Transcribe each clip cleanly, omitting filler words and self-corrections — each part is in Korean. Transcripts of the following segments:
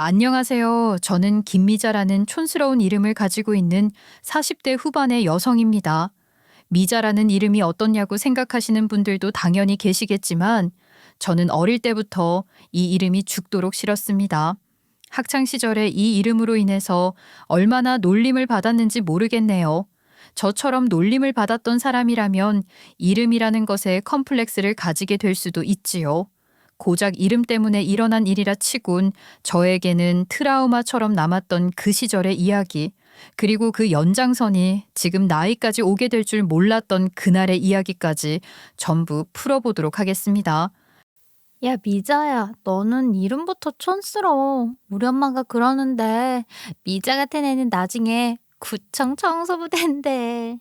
안녕하세요. 저는 김미자라는 촌스러운 이름을 가지고 있는 40대 후반의 여성입니다. 미자라는 이름이 어떻냐고 생각하시는 분들도 당연히 계시겠지만 저는 어릴 때부터 이 이름이 죽도록 싫었습니다. 학창 시절에 이 이름으로 인해서 얼마나 놀림을 받았는지 모르겠네요. 저처럼 놀림을 받았던 사람이라면 이름이라는 것에 컴플렉스를 가지게 될 수도 있지요. 고작 이름 때문에 일어난 일이라 치곤 저에게는 트라우마처럼 남았던 그 시절의 이야기, 그리고 그 연장선이 지금 나이까지 오게 될 줄 몰랐던 그날의 이야기까지 전부 풀어보도록 하겠습니다. 야, 미자야, 너는 이름부터 촌스러워. 우리 엄마가 그러는데, 미자 같은 애는 나중에 구청 청소부 된대.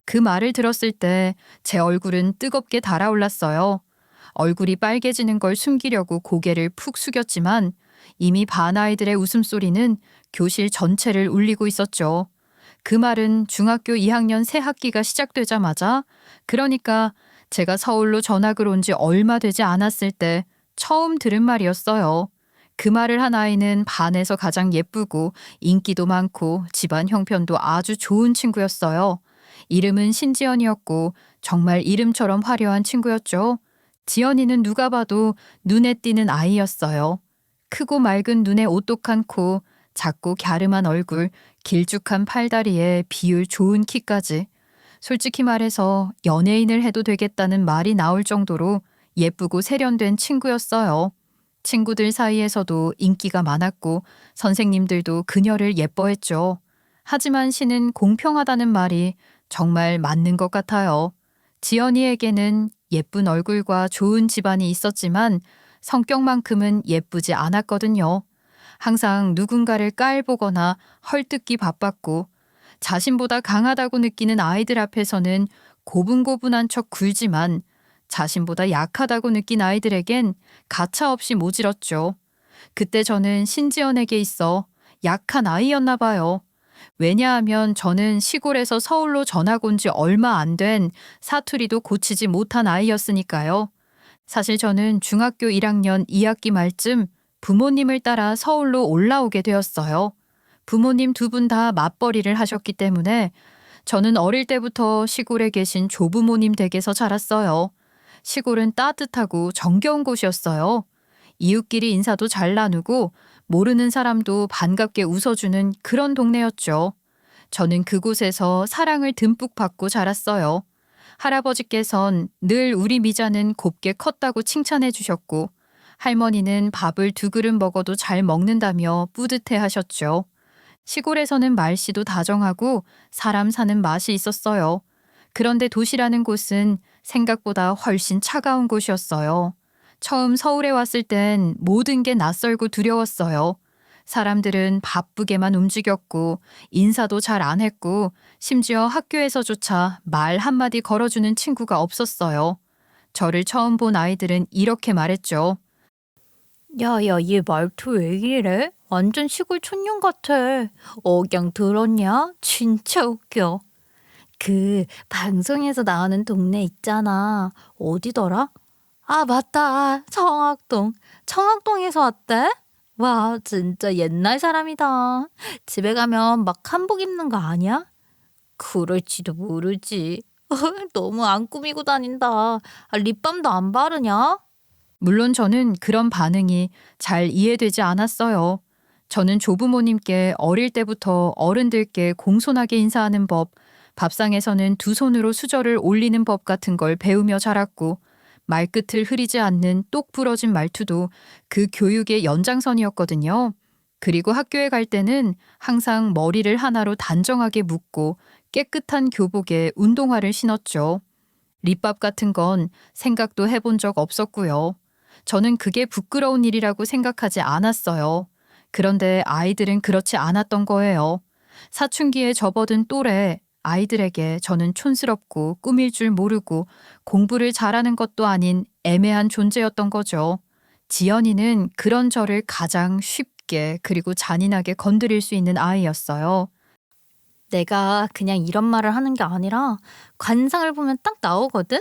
그 말을 들었을 때 제 얼굴은 뜨겁게 달아올랐어요. 얼굴이 빨개지는 걸 숨기려고 고개를 푹 숙였지만 이미 반 아이들의 웃음소리는 교실 전체를 울리고 있었죠. 그 말은 중학교 2학년 새 학기가 시작되자마자, 그러니까 제가 서울로 전학을 온 지 얼마 되지 않았을 때 처음 들은 말이었어요. 그 말을 한 아이는 반에서 가장 예쁘고 인기도 많고 집안 형편도 아주 좋은 친구였어요. 이름은 신지연이었고 정말 이름처럼 화려한 친구였죠. 지연이는 누가 봐도 눈에 띄는 아이였어요. 크고 맑은 눈에 오똑한 코, 작고 갸름한 얼굴, 길쭉한 팔다리에 비율 좋은 키까지. 솔직히 말해서 연예인을 해도 되겠다는 말이 나올 정도로 예쁘고 세련된 친구였어요. 친구들 사이에서도 인기가 많았고 선생님들도 그녀를 예뻐했죠. 하지만 시는 공평하다는 말이 정말 맞는 것 같아요. 지연이에게는 예쁜 얼굴과 좋은 집안이 있었지만 성격만큼은 예쁘지 않았거든요. 항상 누군가를 깔보거나 헐뜯기 바빴고 자신보다 강하다고 느끼는 아이들 앞에서는 고분고분한 척 굴지만 자신보다 약하다고 느낀 아이들에겐 가차없이 모질었죠. 그때 저는 신지연에게 있어 약한 아이였나 봐요. 왜냐하면 저는 시골에서 서울로 전학 온 지 얼마 안 된 사투리도 고치지 못한 아이였으니까요. 사실 저는 중학교 1학년 2학기 말쯤 부모님을 따라 서울로 올라오게 되었어요. 부모님 두 분 다 맞벌이를 하셨기 때문에 저는 어릴 때부터 시골에 계신 조부모님 댁에서 자랐어요. 시골은 따뜻하고 정겨운 곳이었어요. 이웃끼리 인사도 잘 나누고 모르는 사람도 반갑게 웃어주는 그런 동네였죠. 저는 그곳에서 사랑을 듬뿍 받고 자랐어요. 할아버지께선 늘 우리 미자는 곱게 컸다고 칭찬해 주셨고 할머니는 밥을 두 그릇 먹어도 잘 먹는다며 뿌듯해 하셨죠. 시골에서는 말씨도 다정하고 사람 사는 맛이 있었어요. 그런데 도시라는 곳은 생각보다 훨씬 차가운 곳이었어요. 처음 서울에 왔을 땐 모든 게 낯설고 두려웠어요. 사람들은 바쁘게만 움직였고 인사도 잘 안 했고 심지어 학교에서조차 말 한마디 걸어주는 친구가 없었어요. 저를 처음 본 아이들은 이렇게 말했죠. 야, 얘 말투 왜 이래? 완전 시골 촌년 같아. 억양 들었냐? 진짜 웃겨. 그 방송에서 나오는 동네 있잖아. 어디더라? 아, 맞다. 청학동. 청학동에서 왔대? 와, 진짜 옛날 사람이다. 집에 가면 막 한복 입는 거 아니야? 그럴지도 모르지. 너무 안 꾸미고 다닌다. 아, 립밤도 안 바르냐? 물론 저는 그런 반응이 잘 이해되지 않았어요. 저는 조부모님께 어릴 때부터 어른들께 공손하게 인사하는 법, 밥상에서는 두 손으로 수저를 올리는 법 같은 걸 배우며 자랐고 말끝을 흐리지 않는 똑 부러진 말투도 그 교육의 연장선이었거든요. 그리고 학교에 갈 때는 항상 머리를 하나로 단정하게 묶고 깨끗한 교복에 운동화를 신었죠. 립밥 같은 건 생각도 해본 적 없었고요. 저는 그게 부끄러운 일이라고 생각하지 않았어요. 그런데 아이들은 그렇지 않았던 거예요. 사춘기에 접어든 또래 아이들에게 저는 촌스럽고 꾸밀 줄 모르고 공부를 잘하는 것도 아닌 애매한 존재였던 거죠. 지연이는 그런 저를 가장 쉽게 그리고 잔인하게 건드릴 수 있는 아이였어요. 내가 그냥 이런 말을 하는 게 아니라 관상을 보면 딱 나오거든?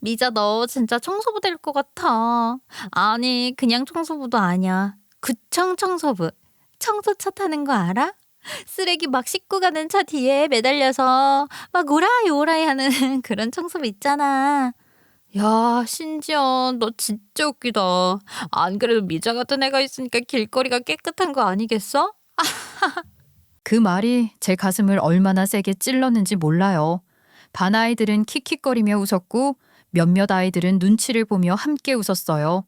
미자 너 진짜 청소부 될 것 같아. 아니 그냥 청소부도 아니야. 구청 청소부. 청소차 타는 거 알아? 쓰레기 막 싣고 가는 차 뒤에 매달려서 막 오라이 오라이 하는 그런 청소부 있잖아. 야, 신지연, 너 진짜 웃기다. 안 그래도 미자 같은 애가 있으니까 길거리가 깨끗한 거 아니겠어? 그 말이 제 가슴을 얼마나 세게 찔렀는지 몰라요. 반 아이들은 킥킥거리며 웃었고 몇몇 아이들은 눈치를 보며 함께 웃었어요.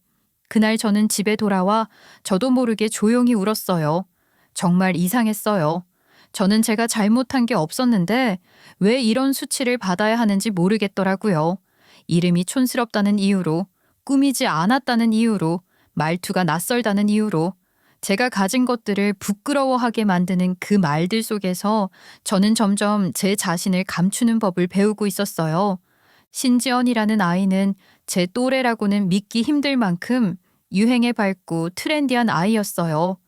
그날 저는 집에 돌아와 저도 모르게 조용히 울었어요. 정말 이상했어요. 저는 제가 잘못한 게 없었는데 왜 이런 수치를 받아야 하는지 모르겠더라고요. 이름이 촌스럽다는 이유로, 꾸미지 않았다는 이유로, 말투가 낯설다는 이유로, 제가 가진 것들을 부끄러워하게 만드는 그 말들 속에서 저는 점점 제 자신을 감추는 법을 배우고 있었어요. 신지연이라는 아이는 제 또래라고는 믿기 힘들 만큼 유행에 밝고 트렌디한 아이였어요.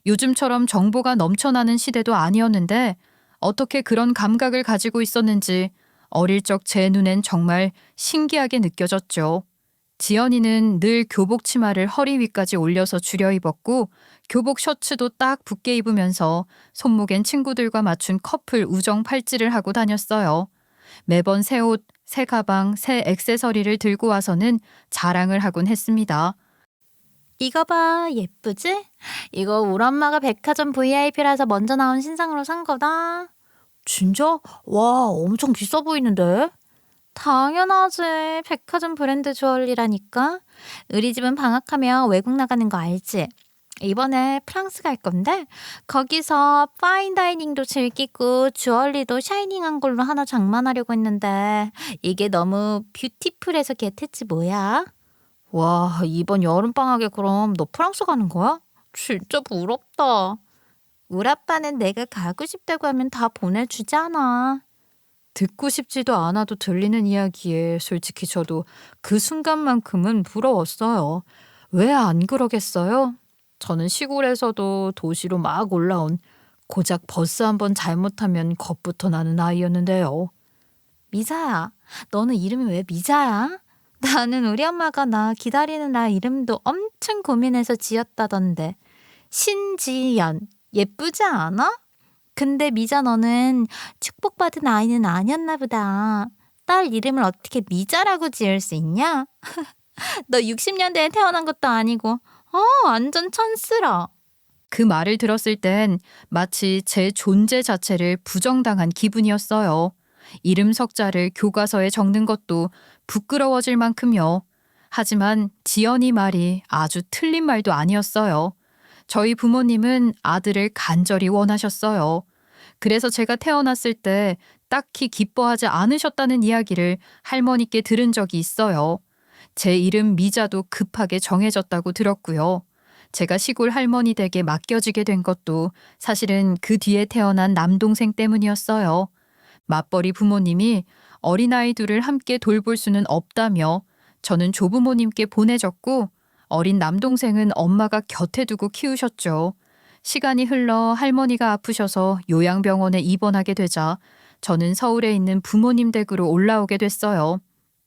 요즘처럼 정보가 넘쳐나는 시대도 아니었는데 어떻게 그런 감각을 가지고 있었는지 어릴 적 제 눈엔 정말 신기하게 느껴졌죠. 지연이는 늘 교복 치마를 허리 위까지 올려서 줄여 입었고 교복 셔츠도 딱 붙게 입으면서 손목엔 친구들과 맞춘 커플 우정 팔찌를 하고 다녔어요. 매번 새 옷, 새 가방, 새 액세서리를 들고 와서는 자랑을 하곤 했습니다. 이거 봐, 예쁘지? 이거 우리 엄마가 백화점 VIP라서 먼저 나온 신상으로 산 거다. 진짜? 와, 엄청 비싸 보이는데? 당연하지. 백화점 브랜드 주얼리라니까. 우리 집은 방학하면 외국 나가는 거 알지? 이번에 프랑스 갈 건데 거기서 파인다이닝도 즐기고 주얼리도 샤이닝한 걸로 하나 장만하려고 했는데 이게 너무 뷰티풀해서 개태치 뭐야? 와, 이번 여름방학에 그럼 너 프랑스 가는 거야? 진짜 부럽다. 우리 아빠는 내가 가고 싶다고 하면 다 보내주잖아. 듣고 싶지도 않아도 들리는 이야기에 솔직히 저도 그 순간만큼은 부러웠어요. 왜 안 그러겠어요? 저는 시골에서도 도시로 막 올라온 고작 버스 한 번 잘못하면 겁부터 나는 아이였는데요. 미자야, 너는 이름이 왜 미자야? 나는 우리 엄마가 나 기다리느라 이름도 엄청 고민해서 지었다던데. 신지연, 예쁘지 않아? 근데 미자 너는 축복받은 아이는 아니었나 보다. 딸 이름을 어떻게 미자라고 지을 수 있냐? 너 60년대에 태어난 것도 아니고 완전 천스러. 그 말을 들었을 땐 마치 제 존재 자체를 부정당한 기분이었어요. 이름 석자를 교과서에 적는 것도 부끄러워질 만큼요. 하지만 지연이 말이 아주 틀린 말도 아니었어요. 저희 부모님은 아들을 간절히 원하셨어요. 그래서 제가 태어났을 때 딱히 기뻐하지 않으셨다는 이야기를 할머니께 들은 적이 있어요. 제 이름 미자도 급하게 정해졌다고 들었고요. 제가 시골 할머니 댁에 맡겨지게 된 것도 사실은 그 뒤에 태어난 남동생 때문이었어요. 맞벌이 부모님이 어린아이 둘을 함께 돌볼 수는 없다며 저는 조부모님께 보내졌고 어린 남동생은 엄마가 곁에 두고 키우셨죠. 시간이 흘러 할머니가 아프셔서 요양병원에 입원하게 되자 저는 서울에 있는 부모님 댁으로 올라오게 됐어요.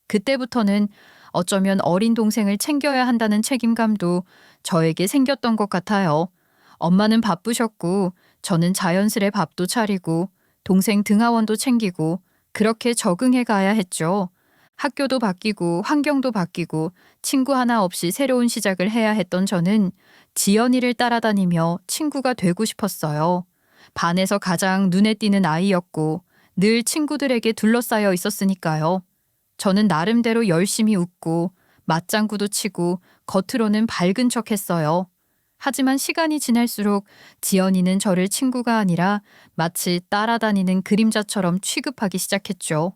그때부터는 어쩌면 어린 동생을 챙겨야 한다는 책임감도 저에게 생겼던 것 같아요. 엄마는 바쁘셨고 저는 자연스레 밥도 차리고 동생 등하원도 챙기고 그렇게 적응해 가야 했죠. 학교도 바뀌고 환경도 바뀌고 친구 하나 없이 새로운 시작을 해야 했던 저는 지연이를 따라다니며 친구가 되고 싶었어요. 반에서 가장 눈에 띄는 아이였고 늘 친구들에게 둘러싸여 있었으니까요. 저는 나름대로 열심히 웃고 맞장구도 치고 겉으로는 밝은 척했어요. 하지만 시간이 지날수록 지연이는 저를 친구가 아니라 마치 따라다니는 그림자처럼 취급하기 시작했죠.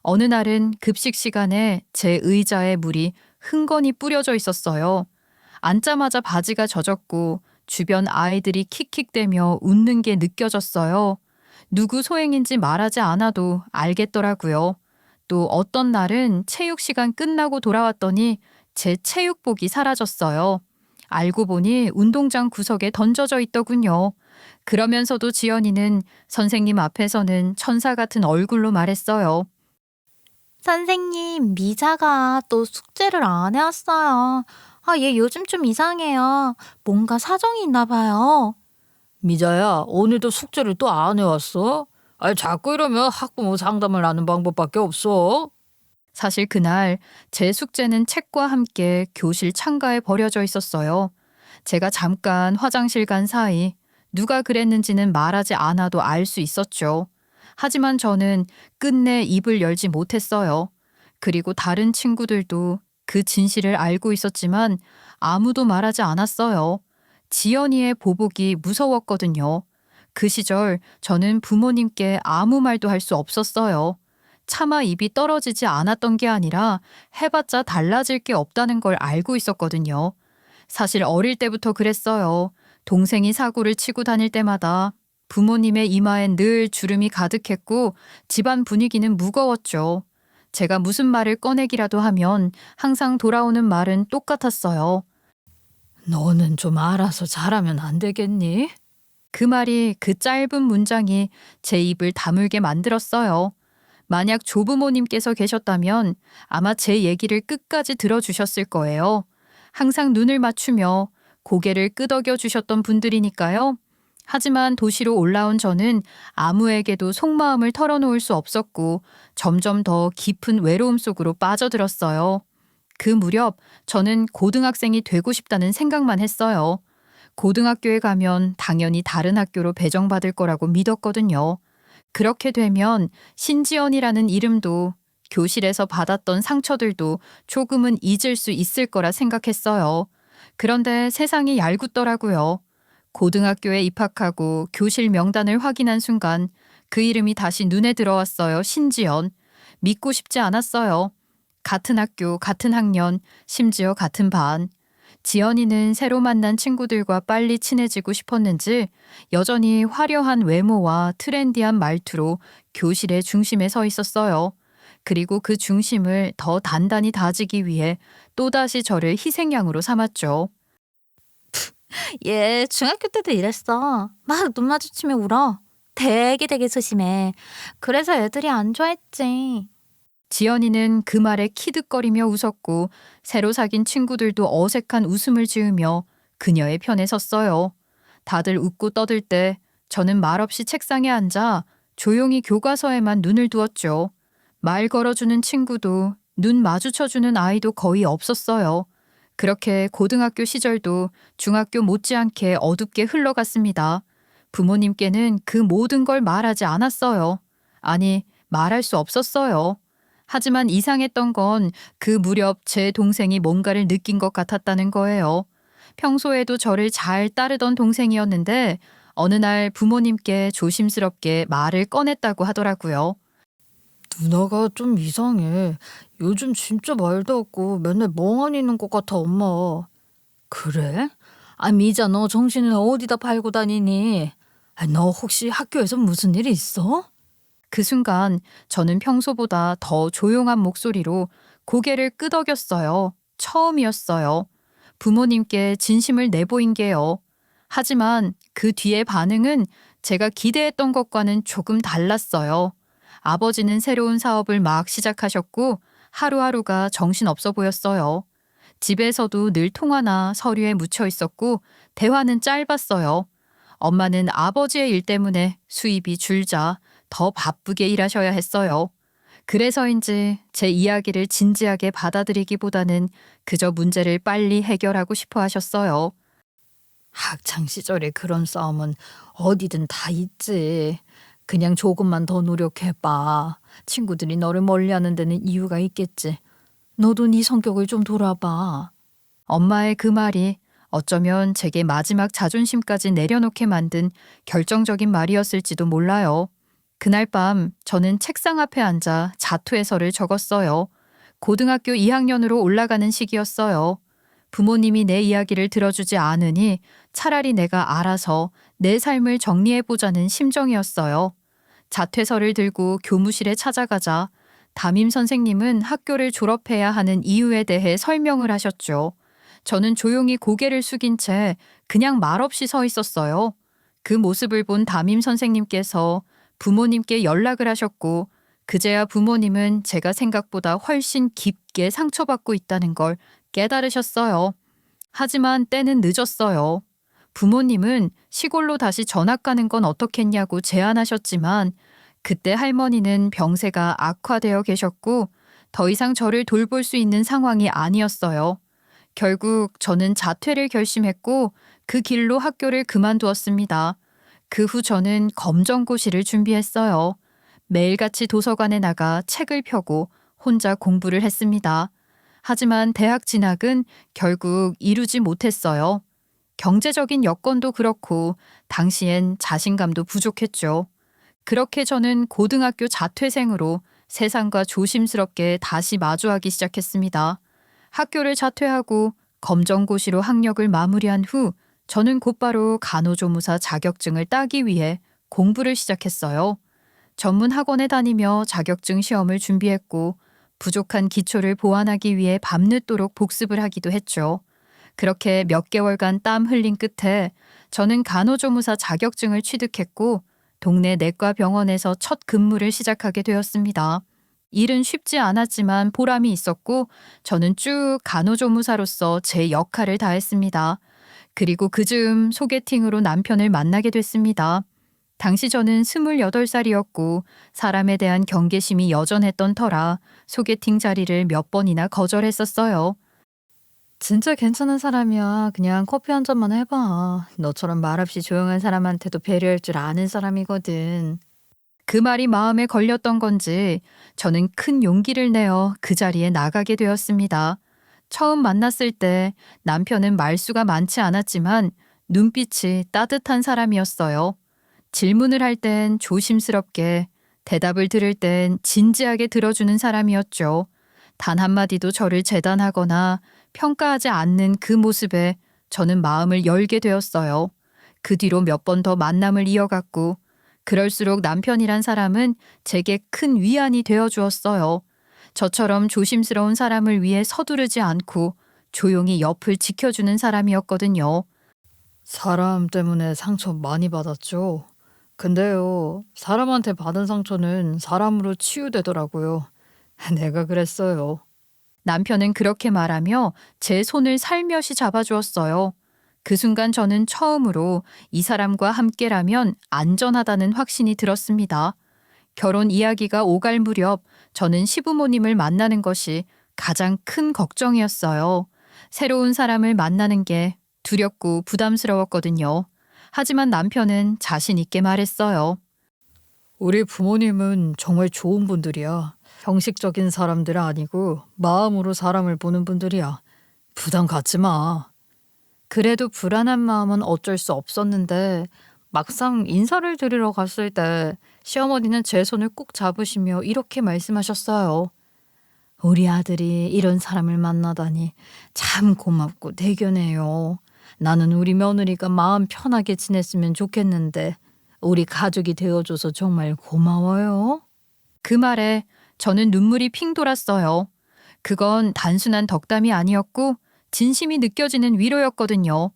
어느 날은 급식 시간에 제 의자에 물이 흥건히 뿌려져 있었어요. 앉자마자 바지가 젖었고 주변 아이들이 킥킥대며 웃는 게 느껴졌어요. 누구 소행인지 말하지 않아도 알겠더라고요. 또 어떤 날은 체육 시간 끝나고 돌아왔더니 제 체육복이 사라졌어요. 알고 보니 운동장 구석에 던져져 있더군요. 그러면서도 지연이는 선생님 앞에서는 천사 같은 얼굴로 말했어요. 선생님, 미자가 또 숙제를 안 해왔어요. 얘 요즘 좀 이상해요. 뭔가 사정이 있나 봐요. 미자야, 오늘도 숙제를 또 안 해왔어? 아니, 자꾸 이러면 학부모 상담을 하는 방법밖에 없어. 사실 그날 제 숙제는 책과 함께 교실 창가에 버려져 있었어요. 제가 잠깐 화장실 간 사이 누가 그랬는지는 말하지 않아도 알 수 있었죠. 하지만 저는 끝내 입을 열지 못했어요. 그리고 다른 친구들도 그 진실을 알고 있었지만 아무도 말하지 않았어요. 지연이의 보복이 무서웠거든요. 그 시절 저는 부모님께 아무 말도 할 수 없었어요. 차마 입이 떨어지지 않았던 게 아니라 해봤자 달라질 게 없다는 걸 알고 있었거든요. 사실 어릴 때부터 그랬어요. 동생이 사고를 치고 다닐 때마다 부모님의 이마엔 늘 주름이 가득했고 집안 분위기는 무거웠죠. 제가 무슨 말을 꺼내기라도 하면 항상 돌아오는 말은 똑같았어요. 너는 좀 알아서 잘하면 안 되겠니? 그 말이, 그 짧은 문장이 제 입을 다물게 만들었어요. 만약 조부모님께서 계셨다면 아마 제 얘기를 끝까지 들어주셨을 거예요. 항상 눈을 맞추며 고개를 끄덕여 주셨던 분들이니까요. 하지만 도시로 올라온 저는 아무에게도 속마음을 털어놓을 수 없었고 점점 더 깊은 외로움 속으로 빠져들었어요. 그 무렵 저는 고등학생이 되고 싶다는 생각만 했어요. 고등학교에 가면 당연히 다른 학교로 배정받을 거라고 믿었거든요. 그렇게 되면 신지연이라는 이름도 교실에서 받았던 상처들도 조금은 잊을 수 있을 거라 생각했어요. 그런데 세상이 얄궂더라고요. 고등학교에 입학하고 교실 명단을 확인한 순간 그 이름이 다시 눈에 들어왔어요. 신지연. 믿고 싶지 않았어요. 같은 학교, 같은 학년, 심지어 같은 반. 지연이는 새로 만난 친구들과 빨리 친해지고 싶었는지 여전히 화려한 외모와 트렌디한 말투로 교실의 중심에 서 있었어요. 그리고 그 중심을 더 단단히 다지기 위해 또다시 저를 희생양으로 삼았죠. 얘 중학교 때도 이랬어. 막 눈 마주치면 울어. 되게 소심해. 그래서 애들이 안 좋아했지. 지연이는 그 말에 키득거리며 웃었고 새로 사귄 친구들도 어색한 웃음을 지으며 그녀의 편에 섰어요. 다들 웃고 떠들 때 저는 말없이 책상에 앉아 조용히 교과서에만 눈을 두었죠. 말 걸어주는 친구도 눈 마주쳐주는 아이도 거의 없었어요. 그렇게 고등학교 시절도 중학교 못지않게 어둡게 흘러갔습니다. 부모님께는 그 모든 걸 말하지 않았어요. 아니, 말할 수 없었어요. 하지만 이상했던 건 그 무렵 제 동생이 뭔가를 느낀 것 같았다는 거예요. 평소에도 저를 잘 따르던 동생이었는데 어느 날 부모님께 조심스럽게 말을 꺼냈다고 하더라고요. 누나가 좀 이상해. 요즘 진짜 말도 없고 맨날 멍하니 있는 것 같아, 엄마. 그래? 아, 미자, 너 정신은 어디다 팔고 다니니? 아, 너 혹시 학교에서 무슨 일 있어? 그 순간 저는 평소보다 더 조용한 목소리로 고개를 끄덕였어요. 처음이었어요. 부모님께 진심을 내보인 게요. 하지만 그 뒤의 반응은 제가 기대했던 것과는 조금 달랐어요. 아버지는 새로운 사업을 막 시작하셨고 하루하루가 정신없어 보였어요. 집에서도 늘 통화나 서류에 묻혀 있었고 대화는 짧았어요. 엄마는 아버지의 일 때문에 수입이 줄자 더 바쁘게 일하셔야 했어요. 그래서인지 제 이야기를 진지하게 받아들이기보다는 그저 문제를 빨리 해결하고 싶어 하셨어요. 학창 시절에 그런 싸움은 어디든 다 있지. 그냥 조금만 더 노력해봐. 친구들이 너를 멀리하는 데는 이유가 있겠지. 너도 네 성격을 좀 돌아봐. 엄마의 그 말이 어쩌면 제게 마지막 자존심까지 내려놓게 만든 결정적인 말이었을지도 몰라요. 그날 밤 저는 책상 앞에 앉아 자퇴서를 적었어요. 고등학교 2학년으로 올라가는 시기였어요. 부모님이 내 이야기를 들어주지 않으니 차라리 내가 알아서 내 삶을 정리해보자는 심정이었어요. 자퇴서를 들고 교무실에 찾아가자 담임 선생님은 학교를 졸업해야 하는 이유에 대해 설명을 하셨죠. 저는 조용히 고개를 숙인 채 그냥 말없이 서 있었어요. 그 모습을 본 담임 선생님께서 부모님께 연락을 하셨고 그제야 부모님은 제가 생각보다 훨씬 깊게 상처받고 있다는 걸 깨달으셨어요. 하지만 때는 늦었어요. 부모님은 시골로 다시 전학 가는 건 어떻겠냐고 제안하셨지만 그때 할머니는 병세가 악화되어 계셨고 더 이상 저를 돌볼 수 있는 상황이 아니었어요. 결국 저는 자퇴를 결심했고 그 길로 학교를 그만두었습니다. 그 후 저는 검정고시를 준비했어요. 매일같이 도서관에 나가 책을 펴고 혼자 공부를 했습니다. 하지만 대학 진학은 결국 이루지 못했어요. 경제적인 여건도 그렇고 당시엔 자신감도 부족했죠. 그렇게 저는 고등학교 자퇴생으로 세상과 조심스럽게 다시 마주하기 시작했습니다. 학교를 자퇴하고 검정고시로 학력을 마무리한 후 저는 곧바로 간호조무사 자격증을 따기 위해 공부를 시작했어요. 전문 학원에 다니며 자격증 시험을 준비했고 부족한 기초를 보완하기 위해 밤늦도록 복습을 하기도 했죠. 그렇게 몇 개월간 땀 흘린 끝에 저는 간호조무사 자격증을 취득했고 동네 내과 병원에서 첫 근무를 시작하게 되었습니다. 일은 쉽지 않았지만 보람이 있었고 저는 쭉 간호조무사로서 제 역할을 다했습니다. 그리고 그즈음 소개팅으로 남편을 만나게 됐습니다. 당시 저는 28살이었고 사람에 대한 경계심이 여전했던 터라 소개팅 자리를 몇 번이나 거절했었어요. 진짜 괜찮은 사람이야. 그냥 커피 한 잔만 해봐. 너처럼 말없이 조용한 사람한테도 배려할 줄 아는 사람이거든. 그 말이 마음에 걸렸던 건지 저는 큰 용기를 내어 그 자리에 나가게 되었습니다. 처음 만났을 때 남편은 말수가 많지 않았지만 눈빛이 따뜻한 사람이었어요. 질문을 할 땐 조심스럽게, 대답을 들을 땐 진지하게 들어주는 사람이었죠. 단 한마디도 저를 재단하거나 평가하지 않는 그 모습에 저는 마음을 열게 되었어요. 그 뒤로 몇 번 더 만남을 이어갔고 그럴수록 남편이란 사람은 제게 큰 위안이 되어 주었어요. 저처럼 조심스러운 사람을 위해 서두르지 않고 조용히 옆을 지켜주는 사람이었거든요. 사람 때문에 상처 많이 받았죠. 근데요, 사람한테 받은 상처는 사람으로 치유되더라고요. 내가 그랬어요. 남편은 그렇게 말하며 제 손을 살며시 잡아주었어요. 그 순간 저는 처음으로 이 사람과 함께라면 안전하다는 확신이 들었습니다. 결혼 이야기가 오갈 무렵 저는 시부모님을 만나는 것이 가장 큰 걱정이었어요. 새로운 사람을 만나는 게 두렵고 부담스러웠거든요. 하지만 남편은 자신 있게 말했어요. 우리 부모님은 정말 좋은 분들이야. 형식적인 사람들 아니고 마음으로 사람을 보는 분들이야. 부담 갖지 마. 그래도 불안한 마음은 어쩔 수 없었는데 막상 인사를 드리러 갔을 때 시어머니는 제 손을 꼭 잡으시며 이렇게 말씀하셨어요. 우리 아들이 이런 사람을 만나다니 참 고맙고 대견해요. 나는 우리 며느리가 마음 편하게 지냈으면 좋겠는데 우리 가족이 되어줘서 정말 고마워요. 그 말에 저는 눈물이 핑 돌았어요. 그건 단순한 덕담이 아니었고 진심이 느껴지는 위로였거든요.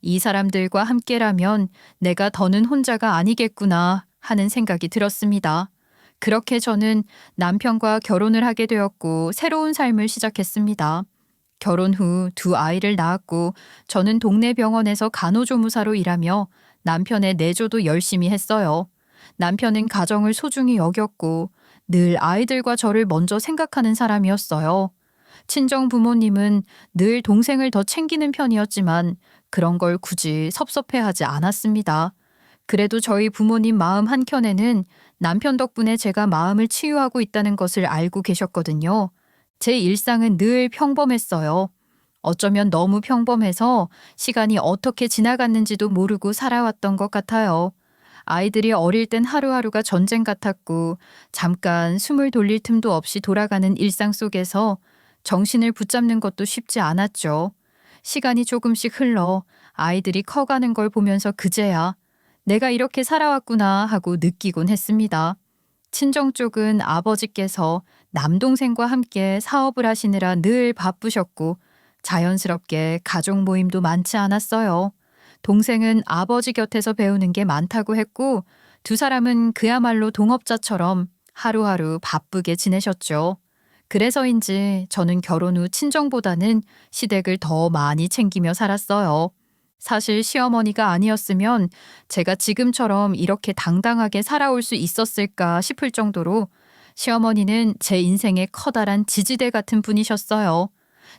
이 사람들과 함께라면 내가 더는 혼자가 아니겠구나 하는 생각이 들었습니다. 그렇게 저는 남편과 결혼을 하게 되었고 새로운 삶을 시작했습니다. 결혼 후 두 아이를 낳았고 저는 동네 병원에서 간호조무사로 일하며 남편의 내조도 열심히 했어요. 남편은 가정을 소중히 여겼고 늘 아이들과 저를 먼저 생각하는 사람이었어요. 친정 부모님은 늘 동생을 더 챙기는 편이었지만 그런 걸 굳이 섭섭해하지 않았습니다. 그래도 저희 부모님 마음 한켠에는 남편 덕분에 제가 마음을 치유하고 있다는 것을 알고 계셨거든요. 제 일상은 늘 평범했어요. 어쩌면 너무 평범해서 시간이 어떻게 지나갔는지도 모르고 살아왔던 것 같아요. 아이들이 어릴 땐 하루하루가 전쟁 같았고 잠깐 숨을 돌릴 틈도 없이 돌아가는 일상 속에서 정신을 붙잡는 것도 쉽지 않았죠. 시간이 조금씩 흘러 아이들이 커가는 걸 보면서 그제야 내가 이렇게 살아왔구나 하고 느끼곤 했습니다. 친정 쪽은 아버지께서 남동생과 함께 사업을 하시느라 늘 바쁘셨고 자연스럽게 가족 모임도 많지 않았어요. 동생은 아버지 곁에서 배우는 게 많다고 했고 두 사람은 그야말로 동업자처럼 하루하루 바쁘게 지내셨죠. 그래서인지 저는 결혼 후 친정보다는 시댁을 더 많이 챙기며 살았어요. 사실 시어머니가 아니었으면 제가 지금처럼 이렇게 당당하게 살아올 수 있었을까 싶을 정도로 시어머니는 제 인생의 커다란 지지대 같은 분이셨어요.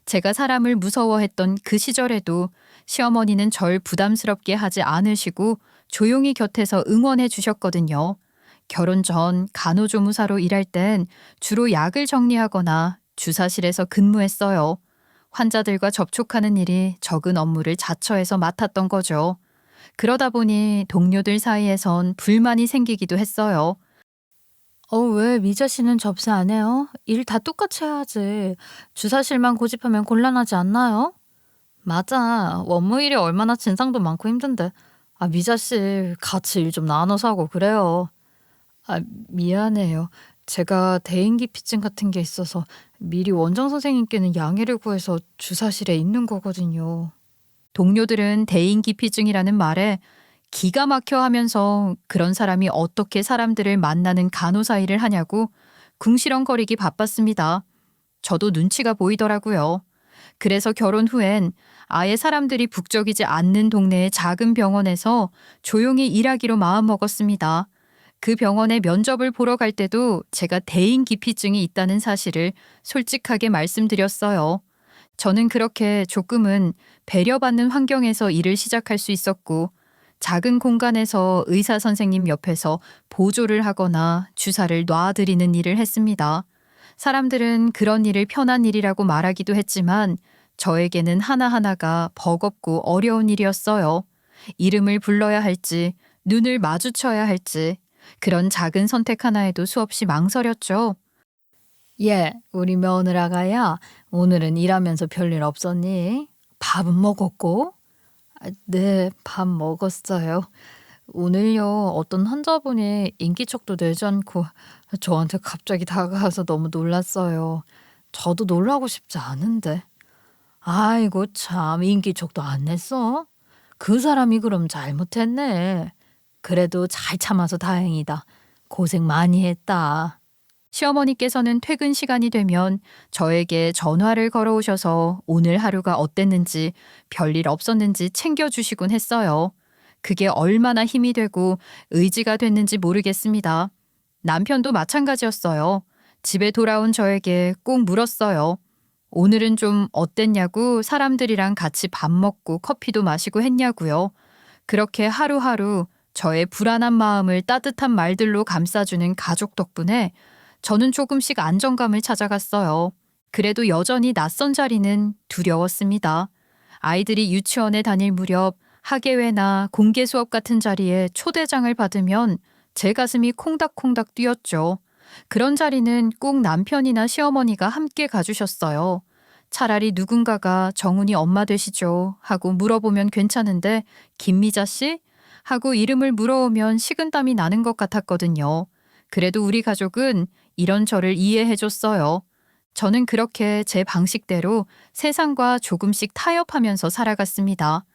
제가 사람을 무서워했던 그 시절에도 시어머니는 절 부담스럽게 하지 않으시고 조용히 곁에서 응원해 주셨거든요. 결혼 전 간호조무사로 일할 땐 주로 약을 정리하거나 주사실에서 근무했어요. 환자들과 접촉하는 일이 적은 업무를 자처해서 맡았던 거죠. 그러다 보니 동료들 사이에선 불만이 생기기도 했어요. 왜 미자 씨는 접수 안 해요? 일 다 똑같이 해야지. 주사실만 고집하면 곤란하지 않나요? 맞아. 업무 일이 얼마나 진상도 많고 힘든데. 미자 씨, 같이 일 좀 나눠서 하고 그래요. 미안해요. 제가 대인기피증 같은 게 있어서 미리 원장 선생님께는 양해를 구해서 주사실에 있는 거거든요. 동료들은 대인기피증이라는 말에 기가 막혀 하면서 그런 사람이 어떻게 사람들을 만나는 간호사 일을 하냐고 궁시렁거리기 바빴습니다. 저도 눈치가 보이더라고요. 그래서 결혼 후엔 아예 사람들이 북적이지 않는 동네의 작은 병원에서 조용히 일하기로 마음먹었습니다. 그 병원에 면접을 보러 갈 때도 제가 대인기피증이 있다는 사실을 솔직하게 말씀드렸어요. 저는 그렇게 조금은 배려받는 환경에서 일을 시작할 수 있었고, 작은 공간에서 의사 선생님 옆에서 보조를 하거나 주사를 놔드리는 일을 했습니다. 사람들은 그런 일을 편한 일이라고 말하기도 했지만 저에게는 하나하나가 버겁고 어려운 일이었어요. 이름을 불러야 할지, 눈을 마주쳐야 할지, 그런 작은 선택 하나에도 수없이 망설였죠. 우리 며느라가야, 오늘은 일하면서 별일 없었니? 밥은 먹었고? 네, 밥 먹었어요. 오늘요, 어떤 환자분이 인기척도 내지 않고 저한테 갑자기 다가와서 너무 놀랐어요. 저도 놀라고 싶지 않은데. 아이고, 참, 인기척도 안 냈어? 그 사람이 그럼 잘못했네. 그래도 잘 참아서 다행이다. 고생 많이 했다. 시어머니께서는 퇴근 시간이 되면 저에게 전화를 걸어오셔서 오늘 하루가 어땠는지 별일 없었는지 챙겨주시곤 했어요. 그게 얼마나 힘이 되고 의지가 됐는지 모르겠습니다. 남편도 마찬가지였어요. 집에 돌아온 저에게 꼭 물었어요. 오늘은 좀 어땠냐고 사람들이랑 같이 밥 먹고 커피도 마시고 했냐고요. 그렇게 하루하루 저의 불안한 마음을 따뜻한 말들로 감싸주는 가족 덕분에 저는 조금씩 안정감을 찾아갔어요. 그래도 여전히 낯선 자리는 두려웠습니다. 아이들이 유치원에 다닐 무렵 학예회나 공개 수업 같은 자리에 초대장을 받으면 제 가슴이 콩닥콩닥 뛰었죠. 그런 자리는 꼭 남편이나 시어머니가 함께 가주셨어요. 차라리 누군가가 정훈이 엄마 되시죠? 하고 물어보면 괜찮은데 김미자 씨? 하고 이름을 물어오면 식은땀이 나는 것 같았거든요. 그래도 우리 가족은 이런 저를 이해해 줬어요. 저는 그렇게 제 방식대로 세상과 조금씩 타협하면서 살아갔습니다.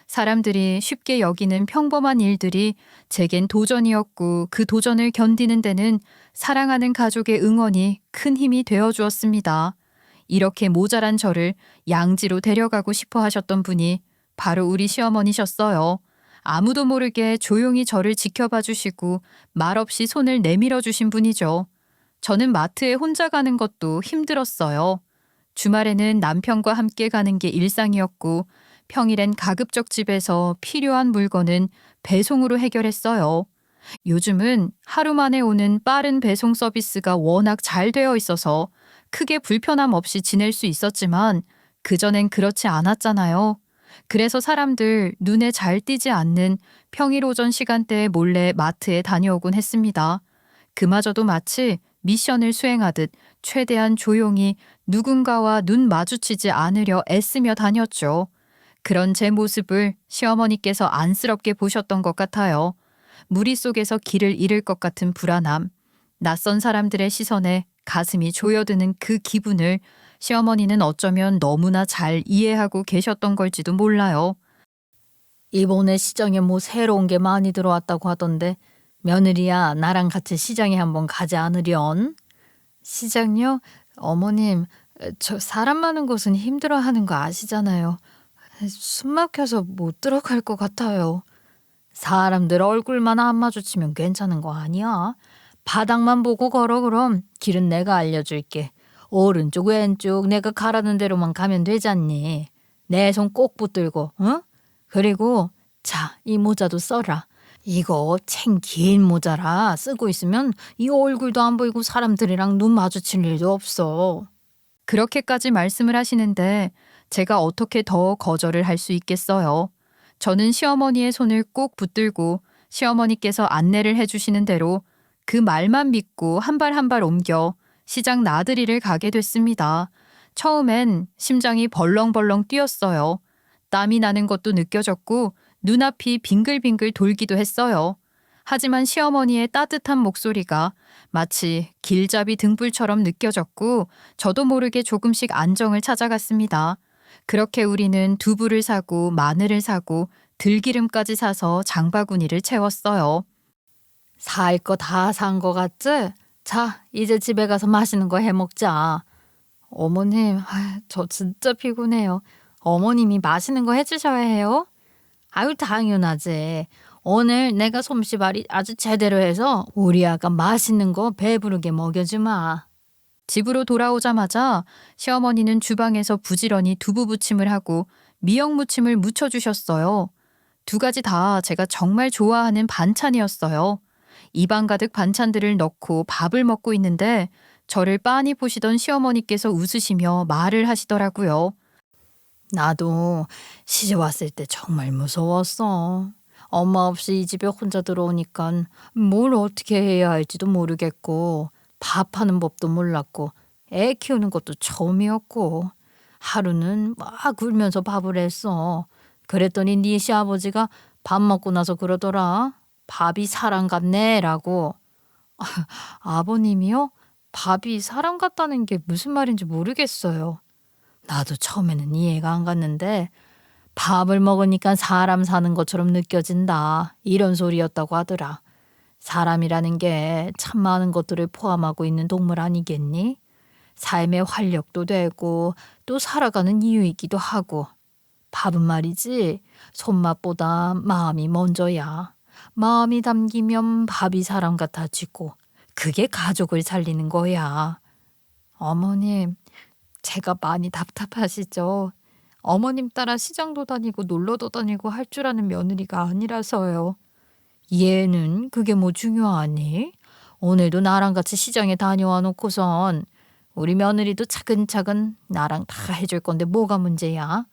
사람들이 쉽게 여기는 평범한 일들이 제겐 도전이었고 그 도전을 견디는 데는 사랑하는 가족의 응원이 큰 힘이 되어 주었습니다. 이렇게 모자란 저를 양지로 데려가고 싶어 하셨던 분이 바로 우리 시어머니셨어요. 아무도 모르게 조용히 저를 지켜봐 주시고 말없이 손을 내밀어 주신 분이죠. 저는 마트에 혼자 가는 것도 힘들었어요. 주말에는 남편과 함께 가는 게 일상이었고 평일엔 가급적 집에서 필요한 물건은 배송으로 해결했어요. 요즘은 하루 만에 오는 빠른 배송 서비스가 워낙 잘 되어 있어서 크게 불편함 없이 지낼 수 있었지만 그전엔 그렇지 않았잖아요. 그래서 사람들 눈에 잘 띄지 않는 평일 오전 시간대에 몰래 마트에 다녀오곤 했습니다. 그마저도 마치 미션을 수행하듯 최대한 조용히 누군가와 눈 마주치지 않으려 애쓰며 다녔죠. 그런 제 모습을 시어머니께서 안쓰럽게 보셨던 것 같아요. 무리 속에서 길을 잃을 것 같은 불안함, 낯선 사람들의 시선에 가슴이 조여드는 그 기분을 시어머니는 어쩌면 너무나 잘 이해하고 계셨던 걸지도 몰라요. 이번에 시장에 뭐 새로운 게 많이 들어왔다고 하던데 며느리야 나랑 같이 시장에 한번 가지 않으련? 시장요? 어머님, 저 사람 많은 곳은 힘들어하는 거 아시잖아요. 숨 막혀서 못 들어갈 것 같아요. 사람들 얼굴만 안 마주치면 괜찮은 거 아니야? 바닥만 보고 걸어 그럼. 길은 내가 알려줄게. 오른쪽 왼쪽 내가 가라는 대로만 가면 되잖니. 내 손 꼭 붙들고, 응? 그리고 자, 이 모자도 써라. 이거 챙 긴 모자라 쓰고 있으면 이 얼굴도 안 보이고 사람들이랑 눈 마주칠 일도 없어. 그렇게까지 말씀을 하시는데 제가 어떻게 더 거절을 할 수 있겠어요. 저는 시어머니의 손을 꼭 붙들고 시어머니께서 안내를 해주시는 대로 그 말만 믿고 한 발 한 발 옮겨 시장 나들이를 가게 됐습니다. 처음엔 심장이 벌렁벌렁 뛰었어요. 땀이 나는 것도 느껴졌고 눈앞이 빙글빙글 돌기도 했어요. 하지만 시어머니의 따뜻한 목소리가 마치 길잡이 등불처럼 느껴졌고 저도 모르게 조금씩 안정을 찾아갔습니다. 그렇게 우리는 두부를 사고 마늘을 사고 들기름까지 사서 장바구니를 채웠어요. 살 거 다 산 거 같지? 자, 이제 집에 가서 맛있는 거 해 먹자. 어머님, 저 진짜 피곤해요. 어머님이 맛있는 거 해주셔야 해요. 아유, 당연하지. 오늘 내가 솜씨발이 아주 제대로 해서 우리 아가 맛있는 거 배부르게 먹여주마. 집으로 돌아오자마자 시어머니는 주방에서 부지런히 두부 부침을 하고 미역 무침을 무쳐주셨어요. 두 가지 다 제가 정말 좋아하는 반찬이었어요. 입안 가득 반찬들을 넣고 밥을 먹고 있는데 저를 빤히 보시던 시어머니께서 웃으시며 말을 하시더라고요. 나도 시집 왔을 때 정말 무서웠어. 엄마 없이 이 집에 혼자 들어오니까 뭘 어떻게 해야 할지도 모르겠고 밥하는 법도 몰랐고 애 키우는 것도 처음이었고 하루는 막 울면서 밥을 했어. 그랬더니 네 시아버지가 밥 먹고 나서 그러더라. 밥이 사람 같네 라고. 아버님이요? 밥이 사람 같다는 게 무슨 말인지 모르겠어요. 나도 처음에는 이해가 안 갔는데 밥을 먹으니까 사람 사는 것처럼 느껴진다. 이런 소리였다고 하더라. 사람이라는 게 참 많은 것들을 포함하고 있는 동물 아니겠니? 삶의 활력도 되고 또 살아가는 이유이기도 하고. 밥은 말이지 손맛보다 마음이 먼저야. 마음이 담기면 밥이 사람 같아지고 그게 가족을 살리는 거야. 어머님, 제가 많이 답답하시죠? 어머님 따라 시장도 다니고 놀러도 다니고 할 줄 아는 며느리가 아니라서요. 얘는 그게 뭐 중요하니? 오늘도 나랑 같이 시장에 다녀와 놓고선 우리 며느리도 차근차근 나랑 다 해줄 건데 뭐가 문제야?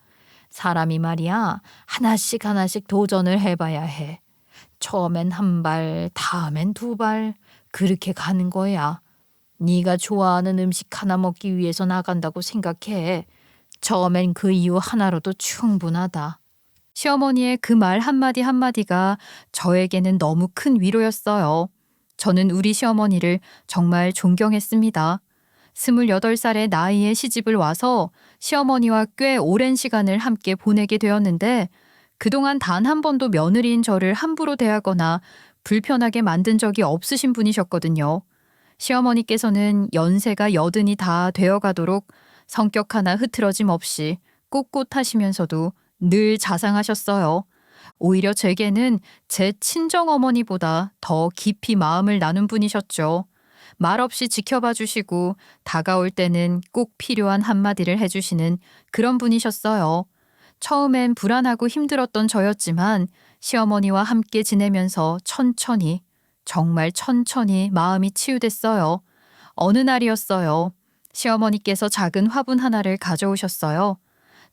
사람이 말이야 하나씩 하나씩 도전을 해봐야 해. 처음엔 한 발, 다음엔 두 발, 그렇게 가는 거야. 네가 좋아하는 음식 하나 먹기 위해서 나간다고 생각해. 처음엔 그 이유 하나로도 충분하다. 시어머니의 그 말 한마디 한마디가 저에게는 너무 큰 위로였어요. 저는 우리 시어머니를 정말 존경했습니다. 28살의 나이에 시집을 와서 시어머니와 꽤 오랜 시간을 함께 보내게 되었는데 그동안 단 한 번도 며느리인 저를 함부로 대하거나 불편하게 만든 적이 없으신 분이셨거든요. 시어머니께서는 연세가 80이 다 되어가도록 성격 하나 흐트러짐 없이 꼿꼿하시면서도 늘 자상하셨어요. 오히려 제게는 제 친정어머니보다 더 깊이 마음을 나눈 분이셨죠. 말없이 지켜봐 주시고 다가올 때는 꼭 필요한 한마디를 해주시는 그런 분이셨어요. 처음엔 불안하고 힘들었던 저였지만 시어머니와 함께 지내면서 천천히, 정말 천천히 마음이 치유됐어요. 어느 날이었어요. 시어머니께서 작은 화분 하나를 가져오셨어요.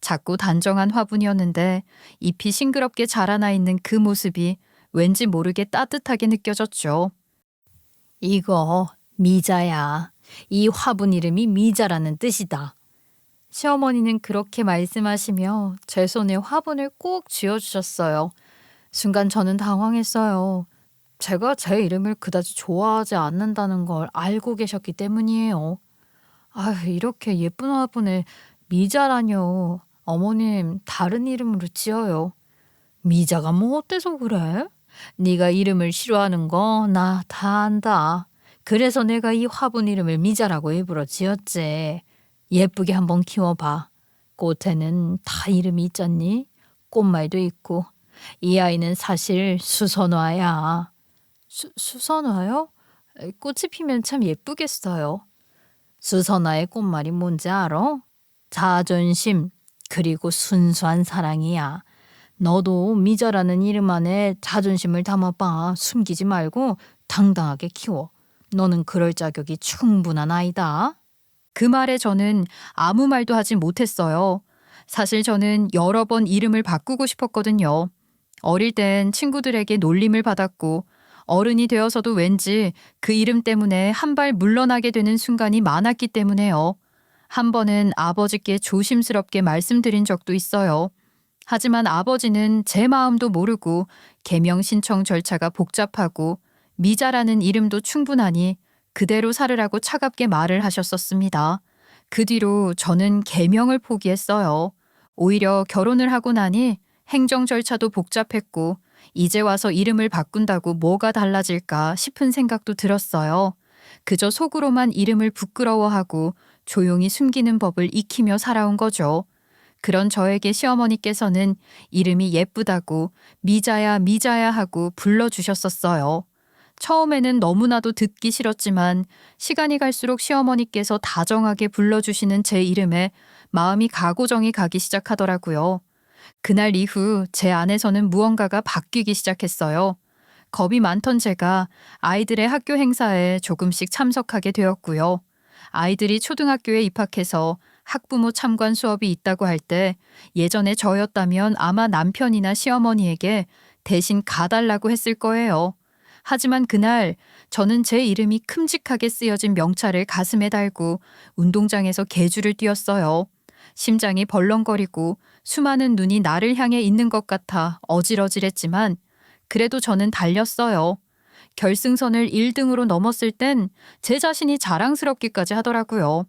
작고 단정한 화분이었는데 잎이 싱그럽게 자라나 있는 그 모습이 왠지 모르게 따뜻하게 느껴졌죠. 이거 미자야. 이 화분 이름이 미자라는 뜻이다. 시어머니는 그렇게 말씀하시며 제 손에 화분을 꼭 쥐어주셨어요. 순간 저는 당황했어요. 제가 제 이름을 그다지 좋아하지 않는다는 걸 알고 계셨기 때문이에요. 이렇게 예쁜 화분을 미자라뇨. 어머님, 다른 이름으로 지어요. 미자가 뭐 어때서 그래? 네가 이름을 싫어하는 거 나 다 안다. 그래서 내가 이 화분 이름을 미자라고 일부러 지었지. 예쁘게 한번 키워봐. 꽃에는 다 이름이 있잖니? 꽃말도 있고. 이 아이는 사실 수선화야. 수선화요? 꽃이 피면 참 예쁘겠어요. 수선화의 꽃말이 뭔지 알아? 자존심, 그리고 순수한 사랑이야. 너도 미자라는 이름 안에 자존심을 담아봐. 숨기지 말고 당당하게 키워. 너는 그럴 자격이 충분한 아이다. 그 말에 저는 아무 말도 하지 못했어요. 사실 저는 여러 번 이름을 바꾸고 싶었거든요. 어릴 땐 친구들에게 놀림을 받았고 어른이 되어서도 왠지 그 이름 때문에 한 발 물러나게 되는 순간이 많았기 때문에요. 한 번은 아버지께 조심스럽게 말씀드린 적도 있어요. 하지만 아버지는 제 마음도 모르고 개명 신청 절차가 복잡하고 미자라는 이름도 충분하니 그대로 살으라고 차갑게 말을 하셨었습니다. 그 뒤로 저는 개명을 포기했어요. 오히려 결혼을 하고 나니 행정 절차도 복잡했고 이제 와서 이름을 바꾼다고 뭐가 달라질까 싶은 생각도 들었어요. 그저 속으로만 이름을 부끄러워하고 조용히 숨기는 법을 익히며 살아온 거죠. 그런 저에게 시어머니께서는 이름이 예쁘다고 미자야 미자야 하고 불러주셨었어요. 처음에는 너무나도 듣기 싫었지만 시간이 갈수록 시어머니께서 다정하게 불러주시는 제 이름에 마음이 가고정이 가기 시작하더라고요. 그날 이후 제 안에서는 무언가가 바뀌기 시작했어요. 겁이 많던 제가 아이들의 학교 행사에 조금씩 참석하게 되었고요. 아이들이 초등학교에 입학해서 학부모 참관 수업이 있다고 할 때 예전에 저였다면 아마 남편이나 시어머니에게 대신 가달라고 했을 거예요. 하지만 그날 저는 제 이름이 큼직하게 쓰여진 명찰을 가슴에 달고 운동장에서 계주를 뛰었어요. 심장이 벌렁거리고 수많은 눈이 나를 향해 있는 것 같아 어질어질했지만 그래도 저는 달렸어요. 결승선을 1등으로 넘었을 땐 제 자신이 자랑스럽기까지 하더라고요.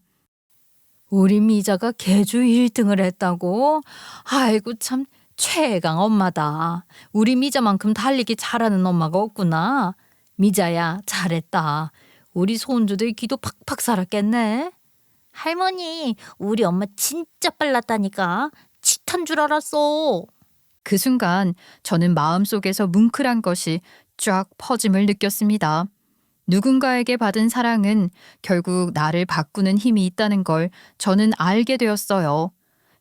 우리 미자가 개주 1등을 했다고? 아이고 참 최강 엄마다. 우리 미자만큼 달리기 잘하는 엄마가 없구나. 미자야 잘했다. 우리 손주들 기도 팍팍 살았겠네. 할머니 우리 엄마 진짜 빨랐다니까. 치탄 줄 알았어. 그 순간 저는 마음속에서 뭉클한 것이 쫙 퍼짐을 느꼈습니다. 누군가에게 받은 사랑은 결국 나를 바꾸는 힘이 있다는 걸 저는 알게 되었어요.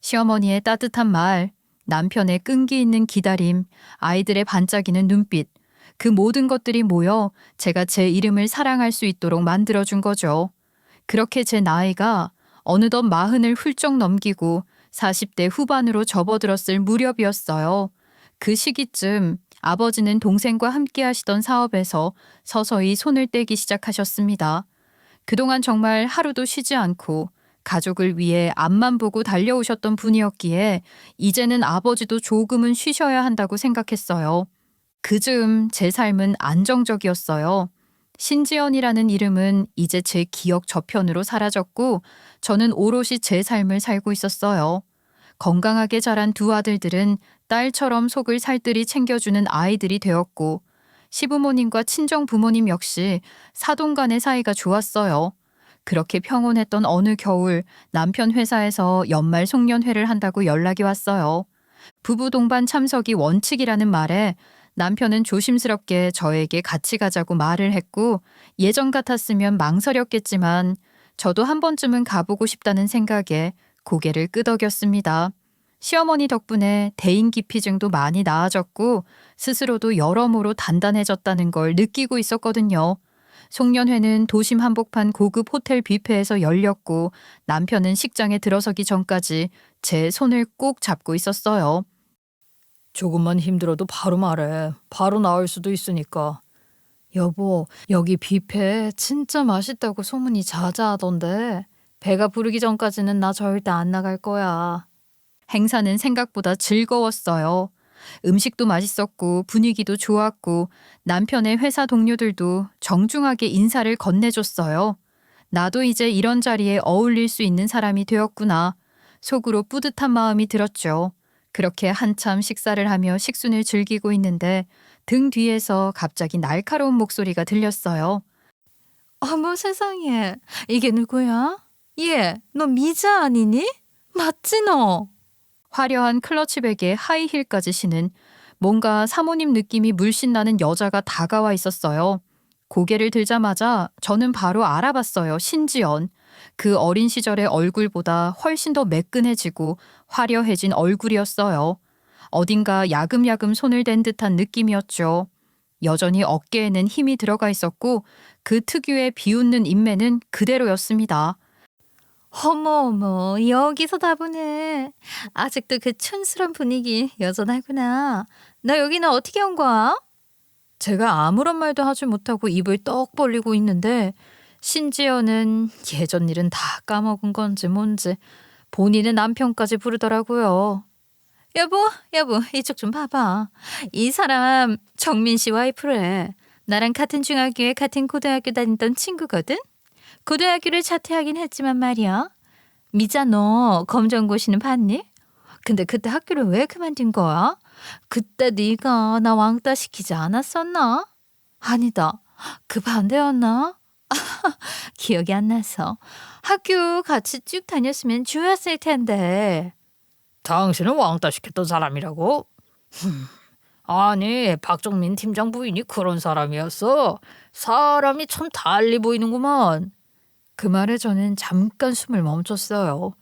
시어머니의 따뜻한 말, 남편의 끈기 있는 기다림, 아이들의 반짝이는 눈빛, 그 모든 것들이 모여 제가 제 이름을 사랑할 수 있도록 만들어준 거죠. 그렇게 제 나이가 어느덧 40을 훌쩍 넘기고 40대 후반으로 접어들었을 무렵이었어요. 그 시기쯤 아버지는 동생과 함께 하시던 사업에서 서서히 손을 떼기 시작하셨습니다. 그동안 정말 하루도 쉬지 않고 가족을 위해 앞만 보고 달려오셨던 분이었기에 이제는 아버지도 조금은 쉬셔야 한다고 생각했어요. 그즈음 제 삶은 안정적이었어요. 신지연이라는 이름은 이제 제 기억 저편으로 사라졌고 저는 오롯이 제 삶을 살고 있었어요. 건강하게 자란 두 아들들은 딸처럼 속을 살뜰히 챙겨주는 아이들이 되었고 시부모님과 친정 부모님 역시 사돈 간의 사이가 좋았어요. 그렇게 평온했던 어느 겨울 남편 회사에서 연말 송년회를 한다고 연락이 왔어요. 부부 동반 참석이 원칙이라는 말에 남편은 조심스럽게 저에게 같이 가자고 말을 했고 예전 같았으면 망설였겠지만 저도 한 번쯤은 가보고 싶다는 생각에 고개를 끄덕였습니다. 시어머니 덕분에 대인기피증도 많이 나아졌고 스스로도 여러모로 단단해졌다는 걸 느끼고 있었거든요. 송년회는 도심 한복판 고급 호텔 뷔페에서 열렸고 남편은 식장에 들어서기 전까지 제 손을 꼭 잡고 있었어요. 조금만 힘들어도 바로 말해. 바로 나올 수도 있으니까. 여보, 여기 뷔페 진짜 맛있다고 소문이 자자하던데 배가 부르기 전까지는 나 절대 안 나갈 거야. 행사는 생각보다 즐거웠어요. 음식도 맛있었고 분위기도 좋았고 남편의 회사 동료들도 정중하게 인사를 건네줬어요. 나도 이제 이런 자리에 어울릴 수 있는 사람이 되었구나. 속으로 뿌듯한 마음이 들었죠. 그렇게 한참 식사를 하며 식순을 즐기고 있는데 등 뒤에서 갑자기 날카로운 목소리가 들렸어요. 어머 세상에, 이게 누구야? 얘, 너 미자 아니니? 맞지 너? 화려한 클러치백에 하이힐까지 신은 뭔가 사모님 느낌이 물씬 나는 여자가 다가와 있었어요. 고개를 들자마자 저는 바로 알아봤어요. 신지연. 그 어린 시절의 얼굴보다 훨씬 더 매끈해지고 화려해진 얼굴이었어요. 어딘가 야금야금 손을 댄 듯한 느낌이었죠. 여전히 어깨에는 힘이 들어가 있었고 그 특유의 비웃는 인매는 그대로였습니다. 어머 여기서 다보네. 아직도 그 촌스러운 분위기 여전하구나. 너 여기는 어떻게 온 거야? 제가 아무런 말도 하지 못하고 입을 떡 벌리고 있는데 신지연은 예전 일은 다 까먹은 건지 뭔지 본인의 남편까지 부르더라고요. 여보 이쪽 좀 봐봐. 이 사람 정민 씨 와이프래. 나랑 같은 중학교에 같은 고등학교 다니던 친구거든. 고등학교를 자퇴하긴 했지만 말이야. 미자 너 검정고시는 봤니? 근데 그때 학교를 왜 그만둔 거야? 그때 네가 나 왕따 시키지 않았었나? 아니다. 그 반대였나? 기억이 안 나서. 학교 같이 쭉 다녔으면 좋았을 텐데. 당신은 왕따 시켰던 사람이라고? 아니 박정민 팀장 부인이 그런 사람이었어. 사람이 참 달리 보이는구만. 그 말에 저는 잠깐 숨을 멈췄어요.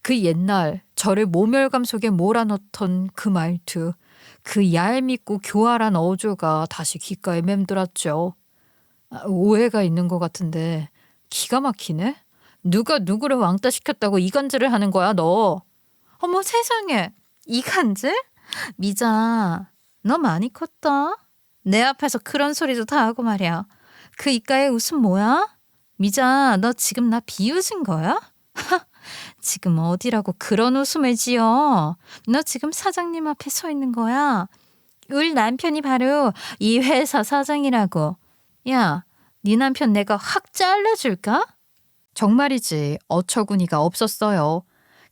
그 옛날 저를 모멸감 속에 몰아넣던 그 말투, 그 얄밉고 교활한 어조가 다시 귓가에 맴돌았죠. 오해가 있는 것 같은데 기가 막히네. 누가 누구를 왕따 시켰다고 이간질을 하는 거야 너. 어머 세상에 이간질? 미자 너 많이 컸다. 내 앞에서 그런 소리도 다 하고 말이야. 그 입가에 웃음 뭐야? 미자 너 지금 나 비웃은 거야? 지금 어디라고 그런 웃음을 지어. 너 지금 사장님 앞에 서 있는 거야. 우리 남편이 바로 이 회사 사장이라고. 야, 네 남편 내가 확 잘라줄까? 정말이지 어처구니가 없었어요.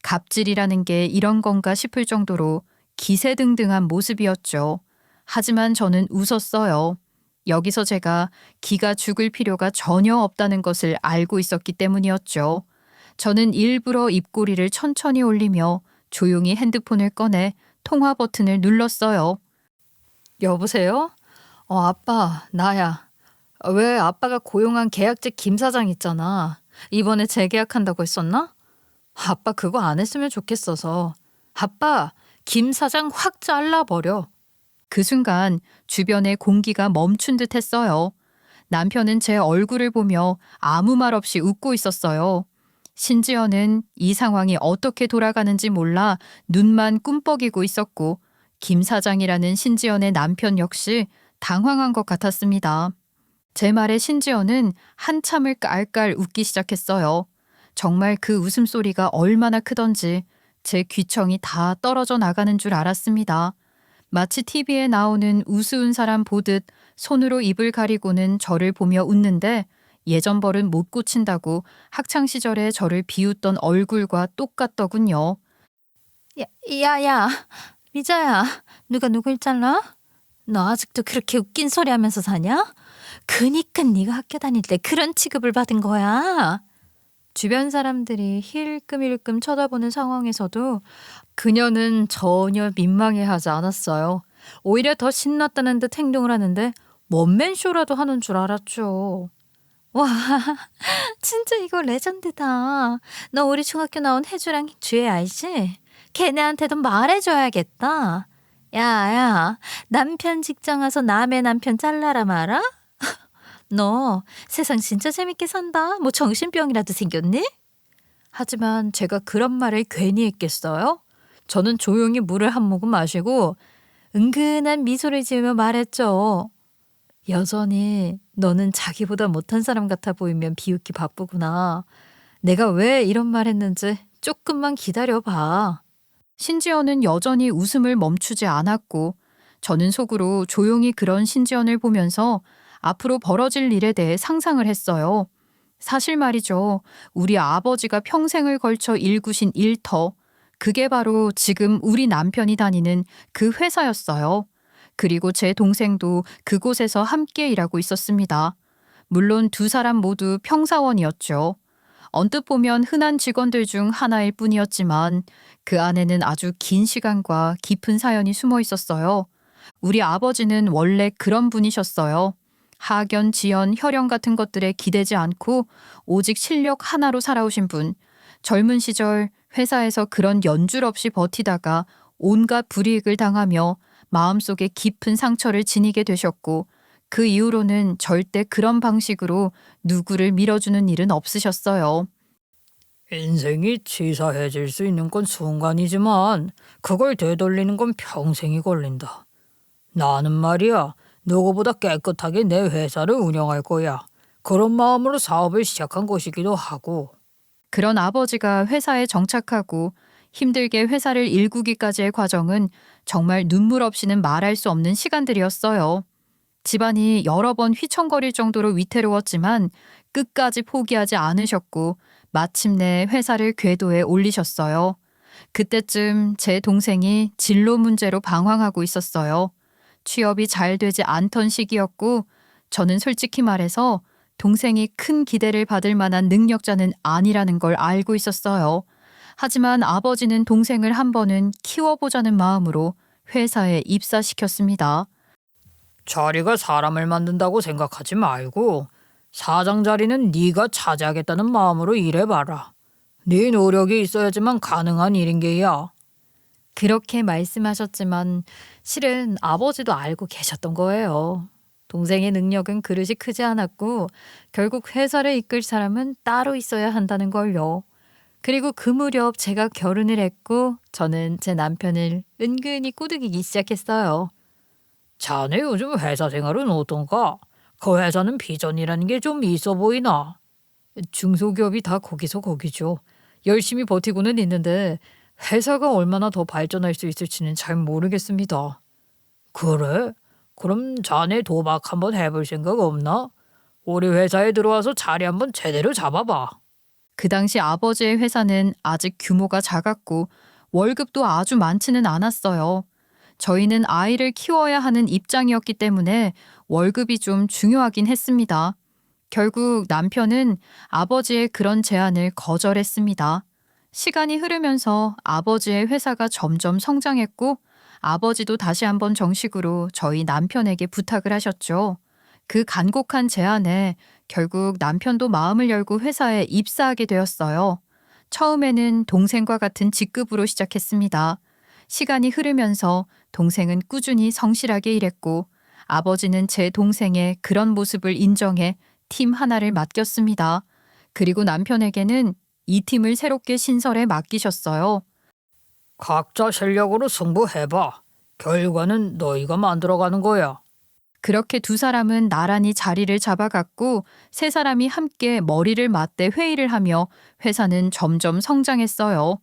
갑질이라는 게 이런 건가 싶을 정도로 기세등등한 모습이었죠. 하지만 저는 웃었어요. 여기서 제가 기가 죽을 필요가 전혀 없다는 것을 알고 있었기 때문이었죠. 저는 일부러 입꼬리를 천천히 올리며 조용히 핸드폰을 꺼내 통화 버튼을 눌렀어요. 여보세요? 아빠, 나야. 왜 아빠가 고용한 계약직 김 사장 있잖아. 이번에 재계약한다고 했었나? 아빠 그거 안 했으면 좋겠어서. 아빠, 김 사장 확 잘라버려. 그 순간 주변의 공기가 멈춘 듯 했어요. 남편은 제 얼굴을 보며 아무 말 없이 웃고 있었어요. 신지연은 이 상황이 어떻게 돌아가는지 몰라 눈만 꿈뻑이고 있었고 김 사장이라는 신지연의 남편 역시 당황한 것 같았습니다. 제 말에 신지연은 한참을 깔깔 웃기 시작했어요. 정말 그 웃음소리가 얼마나 크던지 제 귀청이 다 떨어져 나가는 줄 알았습니다. 마치 TV에 나오는 우스운 사람 보듯 손으로 입을 가리고는 저를 보며 웃는데 예전 버릇 못 고친다고 학창시절에 저를 비웃던 얼굴과 똑같더군요. 야, 미자야, 누가 누굴 잘라? 너 아직도 그렇게 웃긴 소리 하면서 사냐? 그니까 네가 학교 다닐 때 그런 취급을 받은 거야. 주변 사람들이 힐끔힐끔 쳐다보는 상황에서도 그녀는 전혀 민망해하지 않았어요. 오히려 더 신났다는 듯 행동을 하는데 원맨쇼라도 하는 줄 알았죠. 와, 진짜 이거 레전드다. 너 우리 중학교 나온 혜주랑 주혜 알지? 걔네한테도 말해줘야겠다. 야, 남편 직장 와서 남의 남편 잘라라 마라? 너 세상 진짜 재밌게 산다. 뭐 정신병이라도 생겼니? 하지만 제가 그런 말을 괜히 했겠어요? 저는 조용히 물을 한 모금 마시고 은근한 미소를 지으며 말했죠. 여전히 너는 자기보다 못한 사람 같아 보이면 비웃기 바쁘구나. 내가 왜 이런 말 했는지 조금만 기다려봐. 신지연은 여전히 웃음을 멈추지 않았고 저는 속으로 조용히 그런 신지연을 보면서 앞으로 벌어질 일에 대해 상상을 했어요. 사실 말이죠. 우리 아버지가 평생을 걸쳐 일구신 일터. 그게 바로 지금 우리 남편이 다니는 그 회사였어요. 그리고 제 동생도 그곳에서 함께 일하고 있었습니다. 물론 두 사람 모두 평사원이었죠. 언뜻 보면 흔한 직원들 중 하나일 뿐이었지만 그 안에는 아주 긴 시간과 깊은 사연이 숨어 있었어요. 우리 아버지는 원래 그런 분이셨어요. 하견, 지연, 혈연 같은 것들에 기대지 않고 오직 실력 하나로 살아오신 분. 젊은 시절 회사에서 그런 연줄 없이 버티다가 온갖 불이익을 당하며 마음속에 깊은 상처를 지니게 되셨고 그 이후로는 절대 그런 방식으로 누구를 밀어주는 일은 없으셨어요. 인생이 치사해질 수 있는 건 순간이지만 그걸 되돌리는 건 평생이 걸린다. 나는 말이야, 누구보다 깨끗하게 내 회사를 운영할 거야. 그런 마음으로 사업을 시작한 것이기도 하고. 그런 아버지가 회사에 정착하고 힘들게 회사를 일구기까지의 과정은 정말 눈물 없이는 말할 수 없는 시간들이었어요. 집안이 여러 번 휘청거릴 정도로 위태로웠지만 끝까지 포기하지 않으셨고 마침내 회사를 궤도에 올리셨어요. 그때쯤 제 동생이 진로 문제로 방황하고 있었어요. 취업이 잘 되지 않던 시기였고 저는 솔직히 말해서 동생이 큰 기대를 받을 만한 능력자는 아니라는 걸 알고 있었어요. 하지만 아버지는 동생을 한 번은 키워보자는 마음으로 회사에 입사시켰습니다. 자리가 사람을 만든다고 생각하지 말고 사장 자리는 네가 차지하겠다는 마음으로 일해봐라. 네 노력이 있어야지만 가능한 일인 게야. 그렇게 말씀하셨지만 실은 아버지도 알고 계셨던 거예요. 동생의 능력은 그릇이 크지 않았고 결국 회사를 이끌 사람은 따로 있어야 한다는 걸요. 그리고 그 무렵 제가 결혼을 했고 저는 제 남편을 은근히 꼬드기기 시작했어요. 자네 요즘 회사 생활은 어떤가? 그 회사는 비전이라는 게 좀 있어 보이나? 중소기업이 다 거기서 거기죠. 열심히 버티고는 있는데 회사가 얼마나 더 발전할 수 있을지는 잘 모르겠습니다. 그래? 그럼 자네 도박 한번 해볼 생각 없나? 우리 회사에 들어와서 자리 한번 제대로 잡아봐. 그 당시 아버지의 회사는 아직 규모가 작았고 월급도 아주 많지는 않았어요. 저희는 아이를 키워야 하는 입장이었기 때문에 월급이 좀 중요하긴 했습니다. 결국 남편은 아버지의 그런 제안을 거절했습니다. 시간이 흐르면서 아버지의 회사가 점점 성장했고 아버지도 다시 한번 정식으로 저희 남편에게 부탁을 하셨죠. 그 간곡한 제안에 결국 남편도 마음을 열고 회사에 입사하게 되었어요. 처음에는 동생과 같은 직급으로 시작했습니다. 시간이 흐르면서 동생은 꾸준히 성실하게 일했고 아버지는 제 동생의 그런 모습을 인정해 팀 하나를 맡겼습니다. 그리고 남편에게는 이 팀을 새롭게 신설해 맡기셨어요. 각자 실력으로 승부해봐. 결과는 너희가 만들어가는 거야. 그렇게 두 사람은 나란히 자리를 잡아갔고 세 사람이 함께 머리를 맞대 회의를 하며 회사는 점점 성장했어요.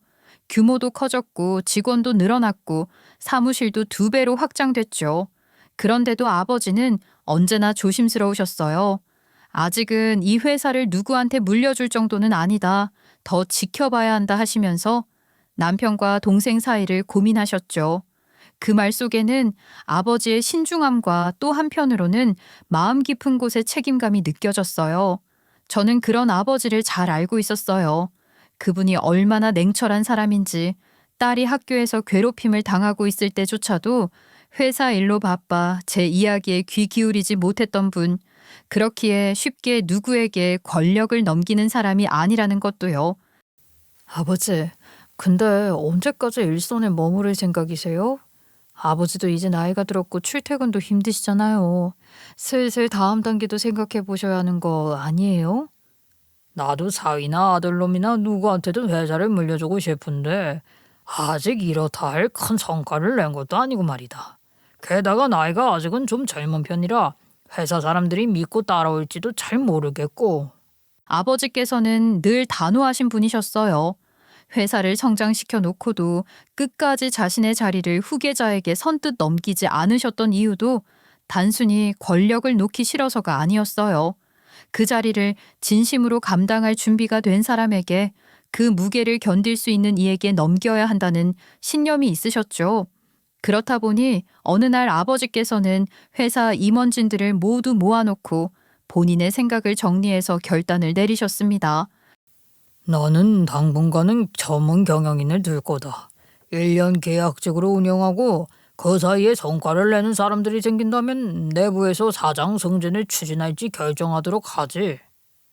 규모도 커졌고 직원도 늘어났고 사무실도 2배로 확장됐죠. 그런데도 아버지는 언제나 조심스러우셨어요. 아직은 이 회사를 누구한테 물려줄 정도는 아니다. 더 지켜봐야 한다 하시면서 남편과 동생 사이를 고민하셨죠. 그 말 속에는 아버지의 신중함과 또 한편으로는 마음 깊은 곳의 책임감이 느껴졌어요. 저는 그런 아버지를 잘 알고 있었어요. 그분이 얼마나 냉철한 사람인지 딸이 학교에서 괴롭힘을 당하고 있을 때조차도 회사 일로 바빠 제 이야기에 귀 기울이지 못했던 분, 그렇기에 쉽게 누구에게 권력을 넘기는 사람이 아니라는 것도요. 아버지, 근데 언제까지 일선에 머무를 생각이세요? 아버지도 이제 나이가 들었고 출퇴근도 힘드시잖아요. 슬슬 다음 단계도 생각해 보셔야 하는 거 아니에요? 나도 사위나 아들놈이나 누구한테든 회사를 물려주고 싶은데 아직 이렇다 할 큰 성과를 낸 것도 아니고 말이다. 게다가 나이가 아직은 좀 젊은 편이라 회사 사람들이 믿고 따라올지도 잘 모르겠고. 아버지께서는 늘 단호하신 분이셨어요. 회사를 성장시켜 놓고도 끝까지 자신의 자리를 후계자에게 선뜻 넘기지 않으셨던 이유도 단순히 권력을 놓기 싫어서가 아니었어요. 그 자리를 진심으로 감당할 준비가 된 사람에게 그 무게를 견딜 수 있는 이에게 넘겨야 한다는 신념이 있으셨죠. 그렇다 보니 어느 날 아버지께서는 회사 임원진들을 모두 모아놓고 본인의 생각을 정리해서 결단을 내리셨습니다. 나는 당분간은 전문 경영인을 둘 거다. 1년 계약직으로 운영하고 그 사이에 성과를 내는 사람들이 생긴다면 내부에서 사장 승진을 추진할지 결정하도록 하지.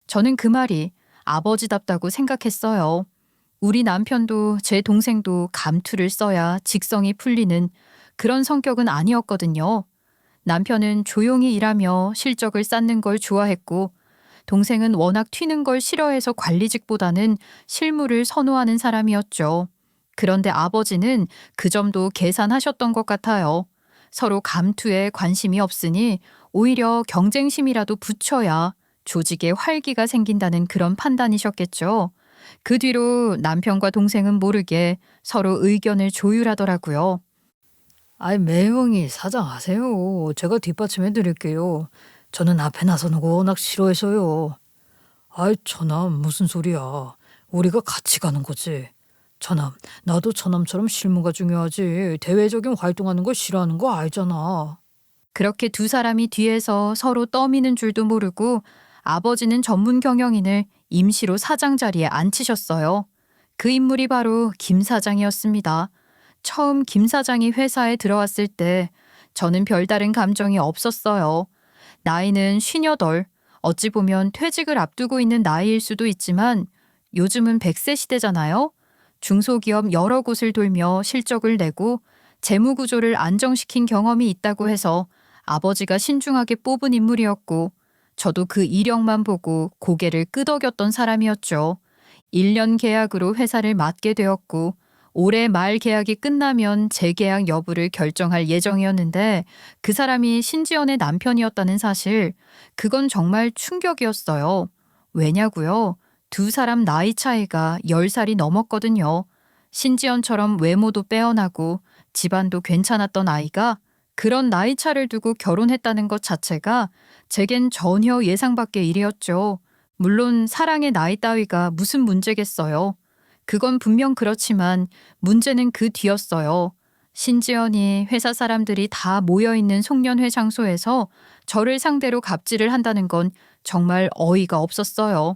저는 그 말이 아버지답다고 생각했어요. 우리 남편도 제 동생도 감투를 써야 직성이 풀리는 그런 성격은 아니었거든요. 남편은 조용히 일하며 실적을 쌓는 걸 좋아했고, 동생은 워낙 튀는 걸 싫어해서 관리직보다는 실무를 선호하는 사람이었죠. 그런데 아버지는 그 점도 계산하셨던 것 같아요. 서로 감투에 관심이 없으니 오히려 경쟁심이라도 붙여야 조직에 활기가 생긴다는 그런 판단이셨겠죠. 그 뒤로 남편과 동생은 모르게 서로 의견을 조율하더라고요. 아이, 매형이 사장하세요. 제가 뒷받침해 드릴게요. 저는 앞에 나서는 거 워낙 싫어해서요. 아이, 처남 무슨 소리야. 우리가 같이 가는 거지. 처남, 나도 처남처럼 실무가 중요하지. 대외적인 활동하는 거 싫어하는 거 알잖아. 그렇게 두 사람이 뒤에서 서로 떠미는 줄도 모르고 아버지는 전문 경영인을 임시로 사장 자리에 앉히셨어요. 그 인물이 바로 김 사장이었습니다. 처음 김 사장이 회사에 들어왔을 때 저는 별다른 감정이 없었어요. 나이는 58, 어찌 보면 퇴직을 앞두고 있는 나이일 수도 있지만 요즘은 100세 시대잖아요. 중소기업 여러 곳을 돌며 실적을 내고 재무 구조를 안정시킨 경험이 있다고 해서 아버지가 신중하게 뽑은 인물이었고, 저도 그 이력만 보고 고개를 끄덕였던 사람이었죠. 1년 계약으로 회사를 맡게 되었고, 올해 말 계약이 끝나면 재계약 여부를 결정할 예정이었는데 그 사람이 신지연의 남편이었다는 사실, 그건 정말 충격이었어요. 왜냐고요? 두 사람 나이 차이가 10살이 넘었거든요. 신지연처럼 외모도 빼어나고 집안도 괜찮았던 아이가 그런 나이 차를 두고 결혼했다는 것 자체가 제겐 전혀 예상 밖의 일이었죠. 물론 사랑의 나이 따위가 무슨 문제겠어요. 그건 분명 그렇지만 문제는 그 뒤였어요. 신지연이 회사 사람들이 다 모여있는 송년회 장소에서 저를 상대로 갑질을 한다는 건 정말 어이가 없었어요.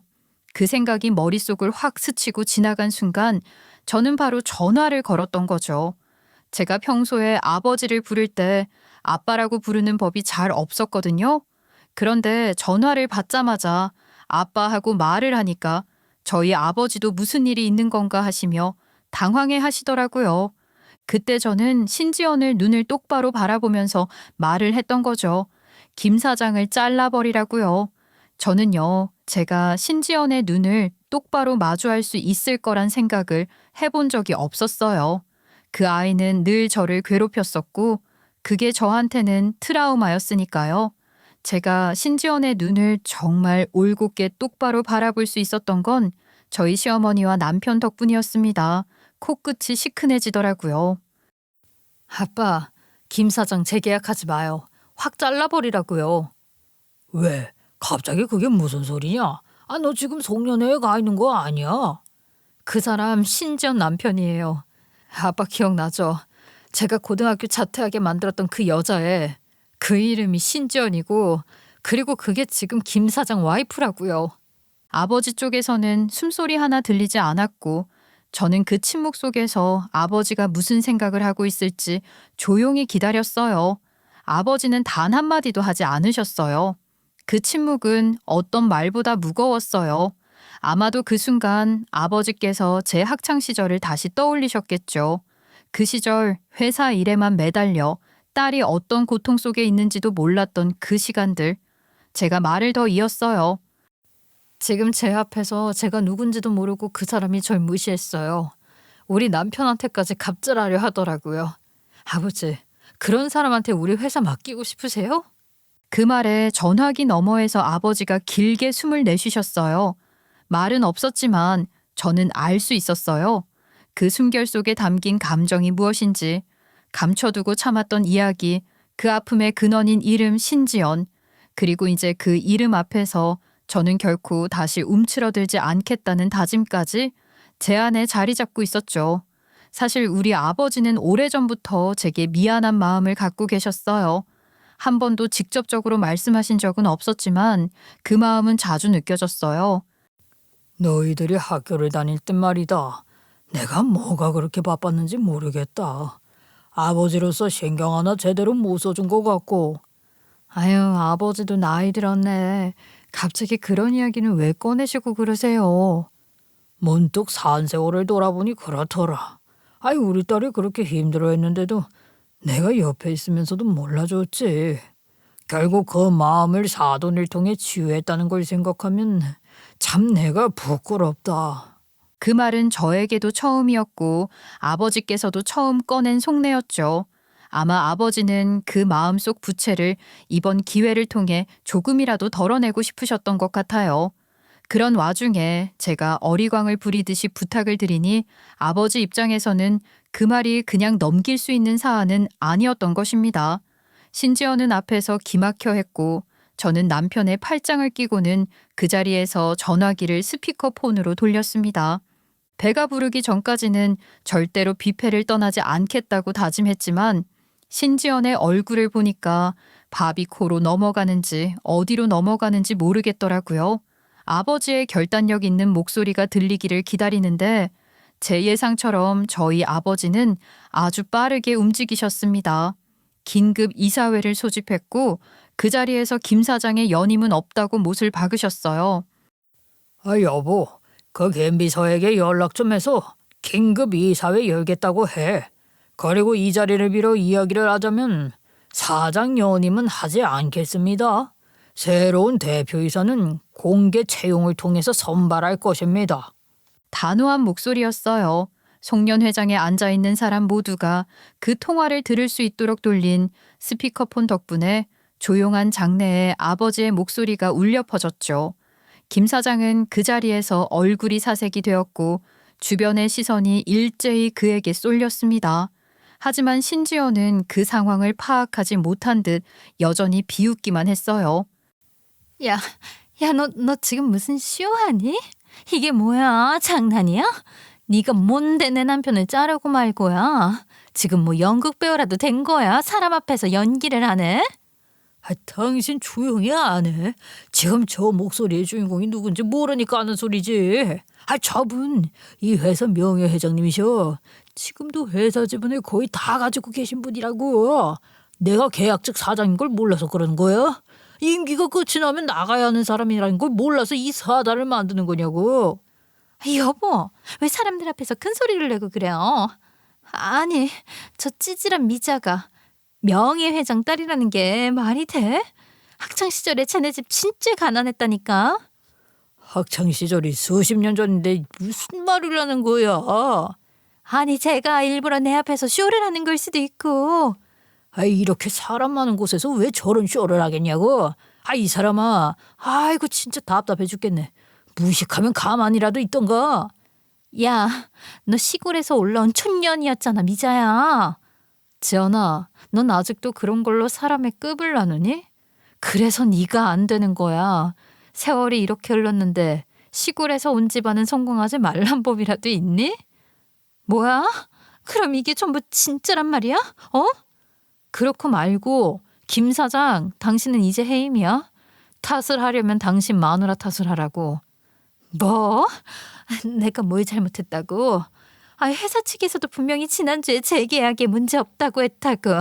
그 생각이 머릿속을 확 스치고 지나간 순간 저는 바로 전화를 걸었던 거죠. 제가 평소에 아버지를 부를 때 아빠라고 부르는 법이 잘 없었거든요. 그런데 전화를 받자마자 아빠하고 말을 하니까 저희 아버지도 무슨 일이 있는 건가 하시며 당황해 하시더라고요. 그때 저는 신지연을 눈을 똑바로 바라보면서 말을 했던 거죠. 김 사장을 잘라버리라고요. 저는요, 제가 신지연의 눈을 똑바로 마주할 수 있을 거란 생각을 해본 적이 없었어요. 그 아이는 늘 저를 괴롭혔었고 그게 저한테는 트라우마였으니까요. 제가 신지연의 눈을 정말 올곧게 똑바로 바라볼 수 있었던 건 저희 시어머니와 남편 덕분이었습니다. 코끝이 시큰해지더라고요. 아빠, 김 사장 재계약하지 마요. 확 잘라버리라고요. 왜? 갑자기 그게 무슨 소리냐? 아, 너 지금 송년회에 가 있는 거 아니야? 그 사람 신지연 남편이에요. 아빠 기억나죠? 제가 고등학교 자퇴하게 만들었던 그 여자애. 그 이름이 신지연이고, 그리고 그게 지금 김 사장 와이프라고요. 아버지 쪽에서는 숨소리 하나 들리지 않았고 저는 그 침묵 속에서 아버지가 무슨 생각을 하고 있을지 조용히 기다렸어요. 아버지는 단 한마디도 하지 않으셨어요. 그 침묵은 어떤 말보다 무거웠어요. 아마도 그 순간 아버지께서 제 학창 시절을 다시 떠올리셨겠죠. 그 시절 회사 일에만 매달려 딸이 어떤 고통 속에 있는지도 몰랐던 그 시간들. 제가 말을 더 이었어요. 지금 제 앞에서 제가 누군지도 모르고 그 사람이 절 무시했어요. 우리 남편한테까지 갑질하려 하더라고요. 아버지, 그런 사람한테 우리 회사 맡기고 싶으세요? 그 말에 전화기 너머에서 아버지가 길게 숨을 내쉬셨어요. 말은 없었지만 저는 알 수 있었어요. 그 숨결 속에 담긴 감정이 무엇인지, 감춰두고 참았던 이야기, 그 아픔의 근원인 이름 신지연, 그리고 이제 그 이름 앞에서 저는 결코 다시 움츠러들지 않겠다는 다짐까지 제 안에 자리 잡고 있었죠. 사실 우리 아버지는 오래전부터 제게 미안한 마음을 갖고 계셨어요. 한 번도 직접적으로 말씀하신 적은 없었지만 그 마음은 자주 느껴졌어요. 너희들이 학교를 다닐 땐 말이다. 내가 뭐가 그렇게 바빴는지 모르겠다. 아버지로서 신경 하나 제대로 못 써준 것 같고. 아유, 아버지도 나이 들었네. 갑자기 그런 이야기는 왜 꺼내시고 그러세요? 문득 산 세월을 돌아보니 그렇더라. 아이, 우리 딸이 그렇게 힘들어했는데도 내가 옆에 있으면서도 몰라줬지. 결국 그 마음을 사돈을 통해 치유했다는 걸 생각하면 참 내가 부끄럽다. 그 말은 저에게도 처음이었고 아버지께서도 처음 꺼낸 속내였죠. 아마 아버지는 그 마음속 부채를 이번 기회를 통해 조금이라도 덜어내고 싶으셨던 것 같아요. 그런 와중에 제가 어리광을 부리듯이 부탁을 드리니 아버지 입장에서는 그 말이 그냥 넘길 수 있는 사안은 아니었던 것입니다. 신지연은 앞에서 기막혀 했고 저는 남편의 팔짱을 끼고는 그 자리에서 전화기를 스피커폰으로 돌렸습니다. 배가 부르기 전까지는 절대로 뷔페를 떠나지 않겠다고 다짐했지만 신지연의 얼굴을 보니까 밥이 코로 넘어가는지 어디로 넘어가는지 모르겠더라고요. 아버지의 결단력 있는 목소리가 들리기를 기다리는데 제 예상처럼 저희 아버지는 아주 빠르게 움직이셨습니다. 긴급 이사회를 소집했고 그 자리에서 김 사장의 연임은 없다고 못을 박으셨어요. 아, 여보, 그 김비서에게 연락 좀 해서 긴급 이사회 열겠다고 해. 그리고 이 자리를 빌어 이야기를 하자면 사장 연임은 하지 않겠습니다. 새로운 대표이사는 공개 채용을 통해서 선발할 것입니다. 단호한 목소리였어요. 송년 회장에 앉아있는 사람 모두가 그 통화를 들을 수 있도록 돌린 스피커폰 덕분에 조용한 장내에 아버지의 목소리가 울려 퍼졌죠. 김 사장은 그 자리에서 얼굴이 사색이 되었고 주변의 시선이 일제히 그에게 쏠렸습니다. 하지만 신지연은 그 상황을 파악하지 못한 듯 여전히 비웃기만 했어요. 야, 너 지금 무슨 쇼하니? 이게 뭐야? 장난이야? 네가 뭔데 내 남편을 자르고 말고야. 지금 뭐 연극 배우라도 된 거야? 사람 앞에서 연기를 하네? 아, 당신 조용히 안 해. 지금 저 목소리의 주인공이 누군지 모르니까 하는 소리지. 아, 저분 이 회사 명예회장님이셔. 지금도 회사 지분을 거의 다 가지고 계신 분이라고. 내가 계약직 사장인 걸 몰라서 그러는 거야? 임기가 끝이 나면 나가야 하는 사람이라는 걸 몰라서 이 사단을 만드는 거냐고. 여보, 왜 사람들 앞에서 큰 소리를 내고 그래요? 아니, 저 찌질한 미자가 명예회장 딸이라는 게 말이 돼? 학창 시절에 쟤네 집 진짜 가난했다니까. 학창 시절이 수십 년 전인데 무슨 말을 하는 거야? 아니, 제가 일부러 내 앞에서 쇼를 하는 걸 수도 있고. 아, 이렇게 사람 많은 곳에서 왜 저런 쇼를 하겠냐고. 아, 이 사람아. 아이고, 진짜 답답해 죽겠네. 무식하면 가만히라도 있던가. 야, 너 시골에서 올라온 촌년이었잖아, 미자야. 지연아, 넌 아직도 그런 걸로 사람의 급을 나누니? 그래서 네가 안 되는 거야. 세월이 이렇게 흘렀는데 시골에서 온 집안은 성공하지 말란 법이라도 있니? 뭐야? 그럼 이게 전부 진짜란 말이야? 어? 그렇고 말고 김 사장, 당신은 이제 해임이야. 탓을 하려면 당신 마누라 탓을 하라고. 뭐? 내가 뭘 잘못했다고? 회사 측에서도 분명히 지난주에 재계약에 문제 없다고 했다고.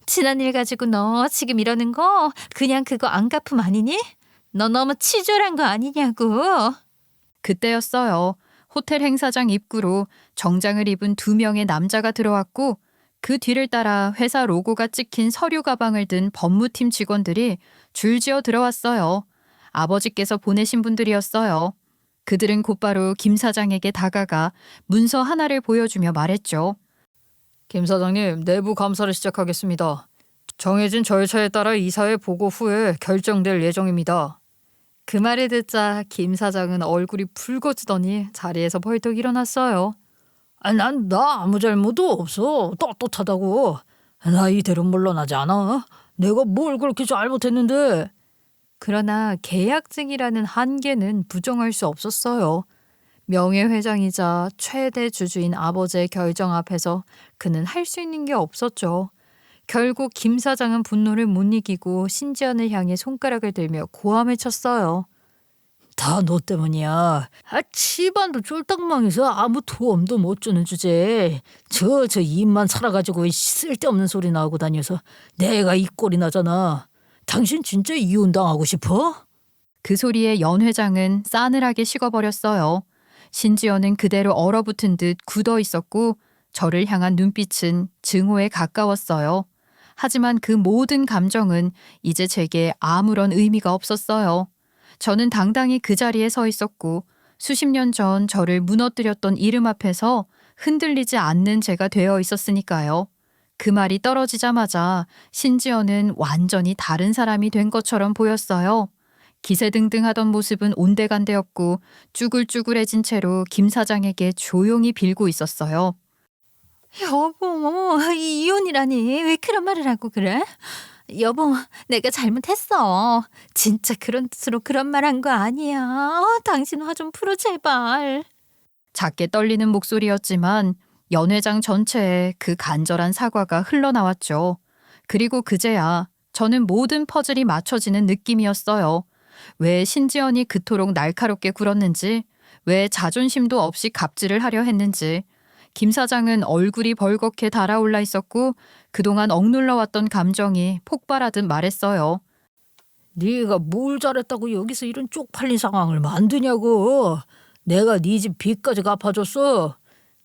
지난 일 가지고 너 지금 이러는 거 그냥 그거 안 갚음 아니니? 너 너무 치졸한 거 아니냐고. 그때였어요. 호텔 행사장 입구로 정장을 입은 2명의 남자가 들어왔고 그 뒤를 따라 회사 로고가 찍힌 서류 가방을 든 법무팀 직원들이 줄지어 들어왔어요. 아버지께서 보내신 분들이었어요. 그들은 곧바로 김 사장에게 다가가 문서 하나를 보여주며 말했죠. 김 사장님, 내부 감사를 시작하겠습니다. 정해진 절차에 따라 이사회 보고 후에 결정될 예정입니다. 그 말을 듣자 김 사장은 얼굴이 붉어지더니 자리에서 벌떡 일어났어요. 아, 나 아무 잘못도 없어. 떳떳하다고. 나 이대로 물러나지 않아. 내가 뭘 그렇게 잘못했는데. 그러나 계약직이라는 한계는 부정할 수 없었어요. 명예회장이자 최대 주주인 아버지의 결정 앞에서 그는 할 수 있는 게 없었죠. 결국 김 사장은 분노를 못 이기고 신지연을 향해 손가락을 들며 고함을 쳤어요. 다 너 때문이야. 집안도 쫄딱망해서 아무 도움도 못 주는 주제에 저 입만 살아가지고 쓸데없는 소리 나오고 다녀서 내가 이 꼴이 나잖아. 당신 진짜 이혼당하고 싶어? 그 소리에 연 회장은 싸늘하게 식어버렸어요. 신지연은 그대로 얼어붙은 듯 굳어 있었고 저를 향한 눈빛은 증오에 가까웠어요. 하지만 그 모든 감정은 이제 제게 아무런 의미가 없었어요. 저는 당당히 그 자리에 서 있었고 수십 년 전 저를 무너뜨렸던 이름 앞에서 흔들리지 않는 제가 되어 있었으니까요. 그 말이 떨어지자마자 신지연은 완전히 다른 사람이 된 것처럼 보였어요. 기세등등하던 모습은 온데간데없고 쭈글쭈글해진 채로 김 사장에게 조용히 빌고 있었어요. 여보, 이혼이라니 왜 그런 말을 하고 그래? 여보, 내가 잘못했어. 진짜 그런 뜻으로 그런 말 한 거 아니야. 당신 화 좀 풀어 제발. 작게 떨리는 목소리였지만 연 회장 전체에 그 간절한 사과가 흘러나왔죠. 그리고 그제야 저는 모든 퍼즐이 맞춰지는 느낌이었어요. 왜 신지연이 그토록 날카롭게 굴었는지, 왜 자존심도 없이 갑질을 하려 했는지. 김 사장은 얼굴이 벌겋게 달아올라 있었고 그동안 억눌러왔던 감정이 폭발하듯 말했어요. 네가 뭘 잘했다고 여기서 이런 쪽팔린 상황을 만드냐고. 내가 네 집 빚까지 갚아줬어.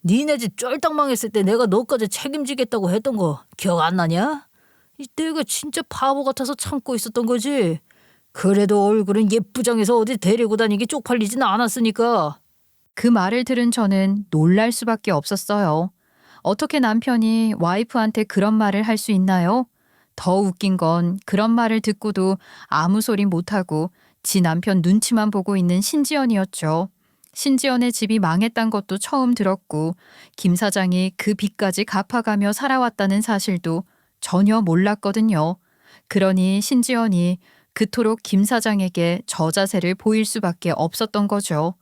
니네 집 쫄딱망했을 때 내가 너까지 책임지겠다고 했던 거 기억 안 나냐? 내가 진짜 바보 같아서 참고 있었던 거지. 그래도 얼굴은 예쁘장해서 어디 데리고 다니기 쪽팔리진 않았으니까. 그 말을 들은 저는 놀랄 수밖에 없었어요. 어떻게 남편이 와이프한테 그런 말을 할 수 있나요? 더 웃긴 건 그런 말을 듣고도 아무 소리 못하고 지 남편 눈치만 보고 있는 신지연이었죠. 신지연의 집이 망했단 것도 처음 들었고 김 사장이 그 빚까지 갚아가며 살아왔다는 사실도 전혀 몰랐거든요. 그러니 신지연이 그토록 김 사장에게 저자세를 보일 수밖에 없었던 거죠.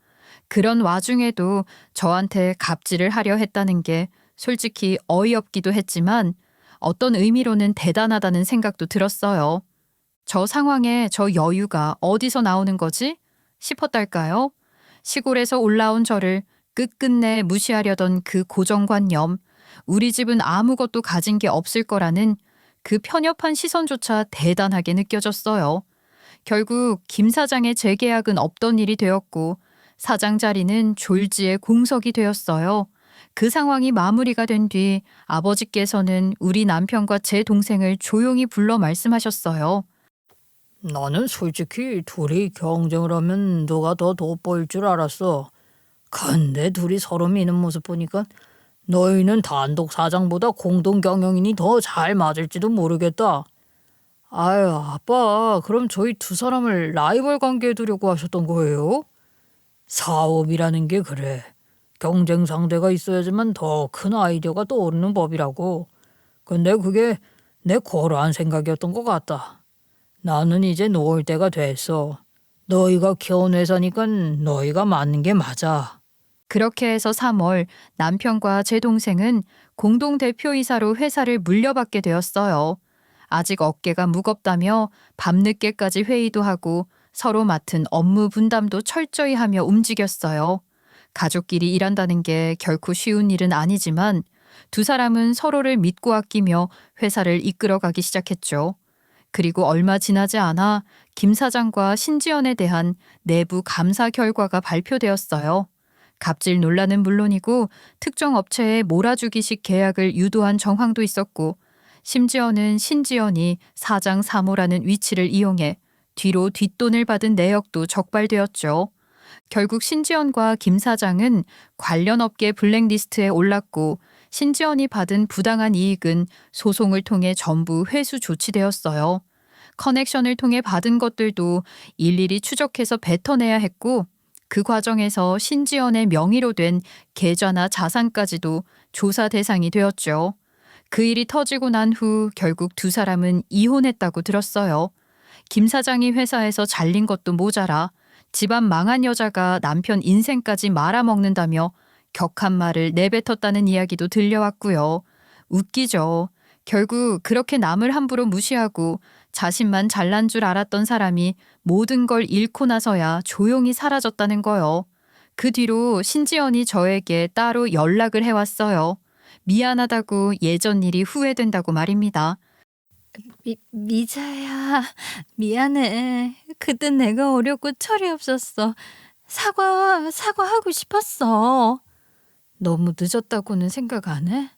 그런 와중에도 저한테 갑질을 하려 했다는 게 솔직히 어이없기도 했지만 어떤 의미로는 대단하다는 생각도 들었어요. 저 상황에 저 여유가 어디서 나오는 거지? 싶었달까요? 시골에서 올라온 저를 끝끝내 무시하려던 그 고정관념, 우리 집은 아무것도 가진 게 없을 거라는 그 편협한 시선조차 대단하게 느껴졌어요. 결국 김 사장의 재계약은 없던 일이 되었고 사장 자리는 졸지에 공석이 되었어요. 그 상황이 마무리가 된 뒤 아버지께서는 우리 남편과 제 동생을 조용히 불러 말씀하셨어요. 나는 솔직히 둘이 경쟁을 하면 누가 더 돋보일 줄 알았어. 근데 둘이 서로 미는 모습 보니까 너희는 단독 사장보다 공동 경영인이 더 잘 맞을지도 모르겠다. 아유, 아빠, 그럼 저희 두 사람을 라이벌 관계에 두려고 하셨던 거예요? 사업이라는 게 그래. 경쟁 상대가 있어야지만 더 큰 아이디어가 떠오르는 법이라고. 근데 그게 내 고러한 생각이었던 것 같다. 나는 이제 놓을 때가 됐어. 너희가 키운 회사니까 너희가 맞는 게 맞아. 그렇게 해서 3월 남편과 제 동생은 공동대표이사로 회사를 물려받게 되었어요. 아직 어깨가 무겁다며 밤늦게까지 회의도 하고 서로 맡은 업무 분담도 철저히 하며 움직였어요. 가족끼리 일한다는 게 결코 쉬운 일은 아니지만 두 사람은 서로를 믿고 아끼며 회사를 이끌어가기 시작했죠. 그리고 얼마 지나지 않아 김 사장과 신지연에 대한 내부 감사 결과가 발표되었어요. 갑질 논란은 물론이고 특정 업체에 몰아주기식 계약을 유도한 정황도 있었고 심지어는 신지연이 사장 3호라는 위치를 이용해 뒤로 뒷돈을 받은 내역도 적발되었죠. 결국 신지연과 김 사장은 관련 업계 블랙리스트에 올랐고 신지연이 받은 부당한 이익은 소송을 통해 전부 회수 조치되었어요. 커넥션을 통해 받은 것들도 일일이 추적해서 뱉어내야 했고 그 과정에서 신지연의 명의로 된 계좌나 자산까지도 조사 대상이 되었죠. 그 일이 터지고 난 후 결국 두 사람은 이혼했다고 들었어요. 김 사장이 회사에서 잘린 것도 모자라 집안 망한 여자가 남편 인생까지 말아먹는다며 격한 말을 내뱉었다는 이야기도 들려왔고요. 웃기죠. 결국 그렇게 남을 함부로 무시하고 자신만 잘난 줄 알았던 사람이 모든 걸 잃고 나서야 조용히 사라졌다는 거요. 그 뒤로 신지연이 저에게 따로 연락을 해왔어요. 미안하다고 예전 일이 후회된다고 말입니다. 미자야, 미안해. 그땐 내가 어렸고 철이 없었어. 사과하고 싶었어. 너무 늦었다고는 생각 안 해?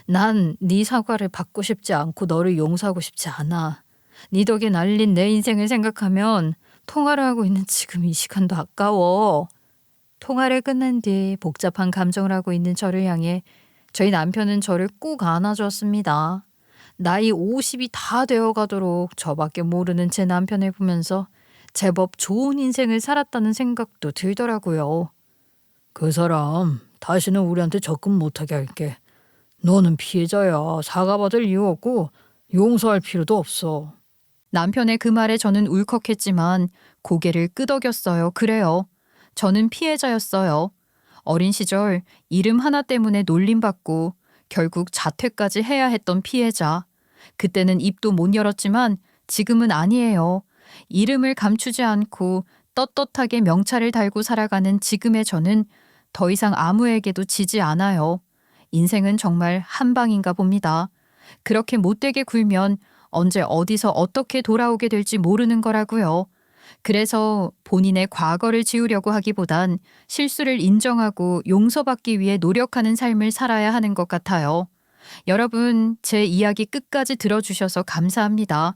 난 네 사과를 받고 싶지 않고 너를 용서하고 싶지 않아. 네 덕에 날린 내 인생을 생각하면 통화를 하고 있는 지금 이 시간도 아까워. 통화를 끝낸 뒤 복잡한 감정을 하고 있는 저를 향해 저희 남편은 저를 꼭 안아주었습니다. 나이 50이 다 되어가도록 저밖에 모르는 제 남편을 보면서 제법 좋은 인생을 살았다는 생각도 들더라고요. 그 사람 다시는 우리한테 접근 못하게 할게. 너는 피해자야. 사과받을 이유 없고 용서할 필요도 없어. 남편의 그 말에 저는 울컥했지만 고개를 끄덕였어요. 그래요. 저는 피해자였어요. 어린 시절 이름 하나 때문에 놀림받고 결국 자퇴까지 해야 했던 피해자. 그때는 입도 못 열었지만 지금은 아니에요. 이름을 감추지 않고 떳떳하게 명찰을 달고 살아가는 지금의 저는 더 이상 아무에게도 지지 않아요. 인생은 정말 한 방인가 봅니다. 그렇게 못되게 굴면 언제 어디서 어떻게 돌아오게 될지 모르는 거라고요. 그래서 본인의 과거를 지우려고 하기보단 실수를 인정하고 용서받기 위해 노력하는 삶을 살아야 하는 것 같아요. 여러분, 제 이야기 끝까지 들어주셔서 감사합니다.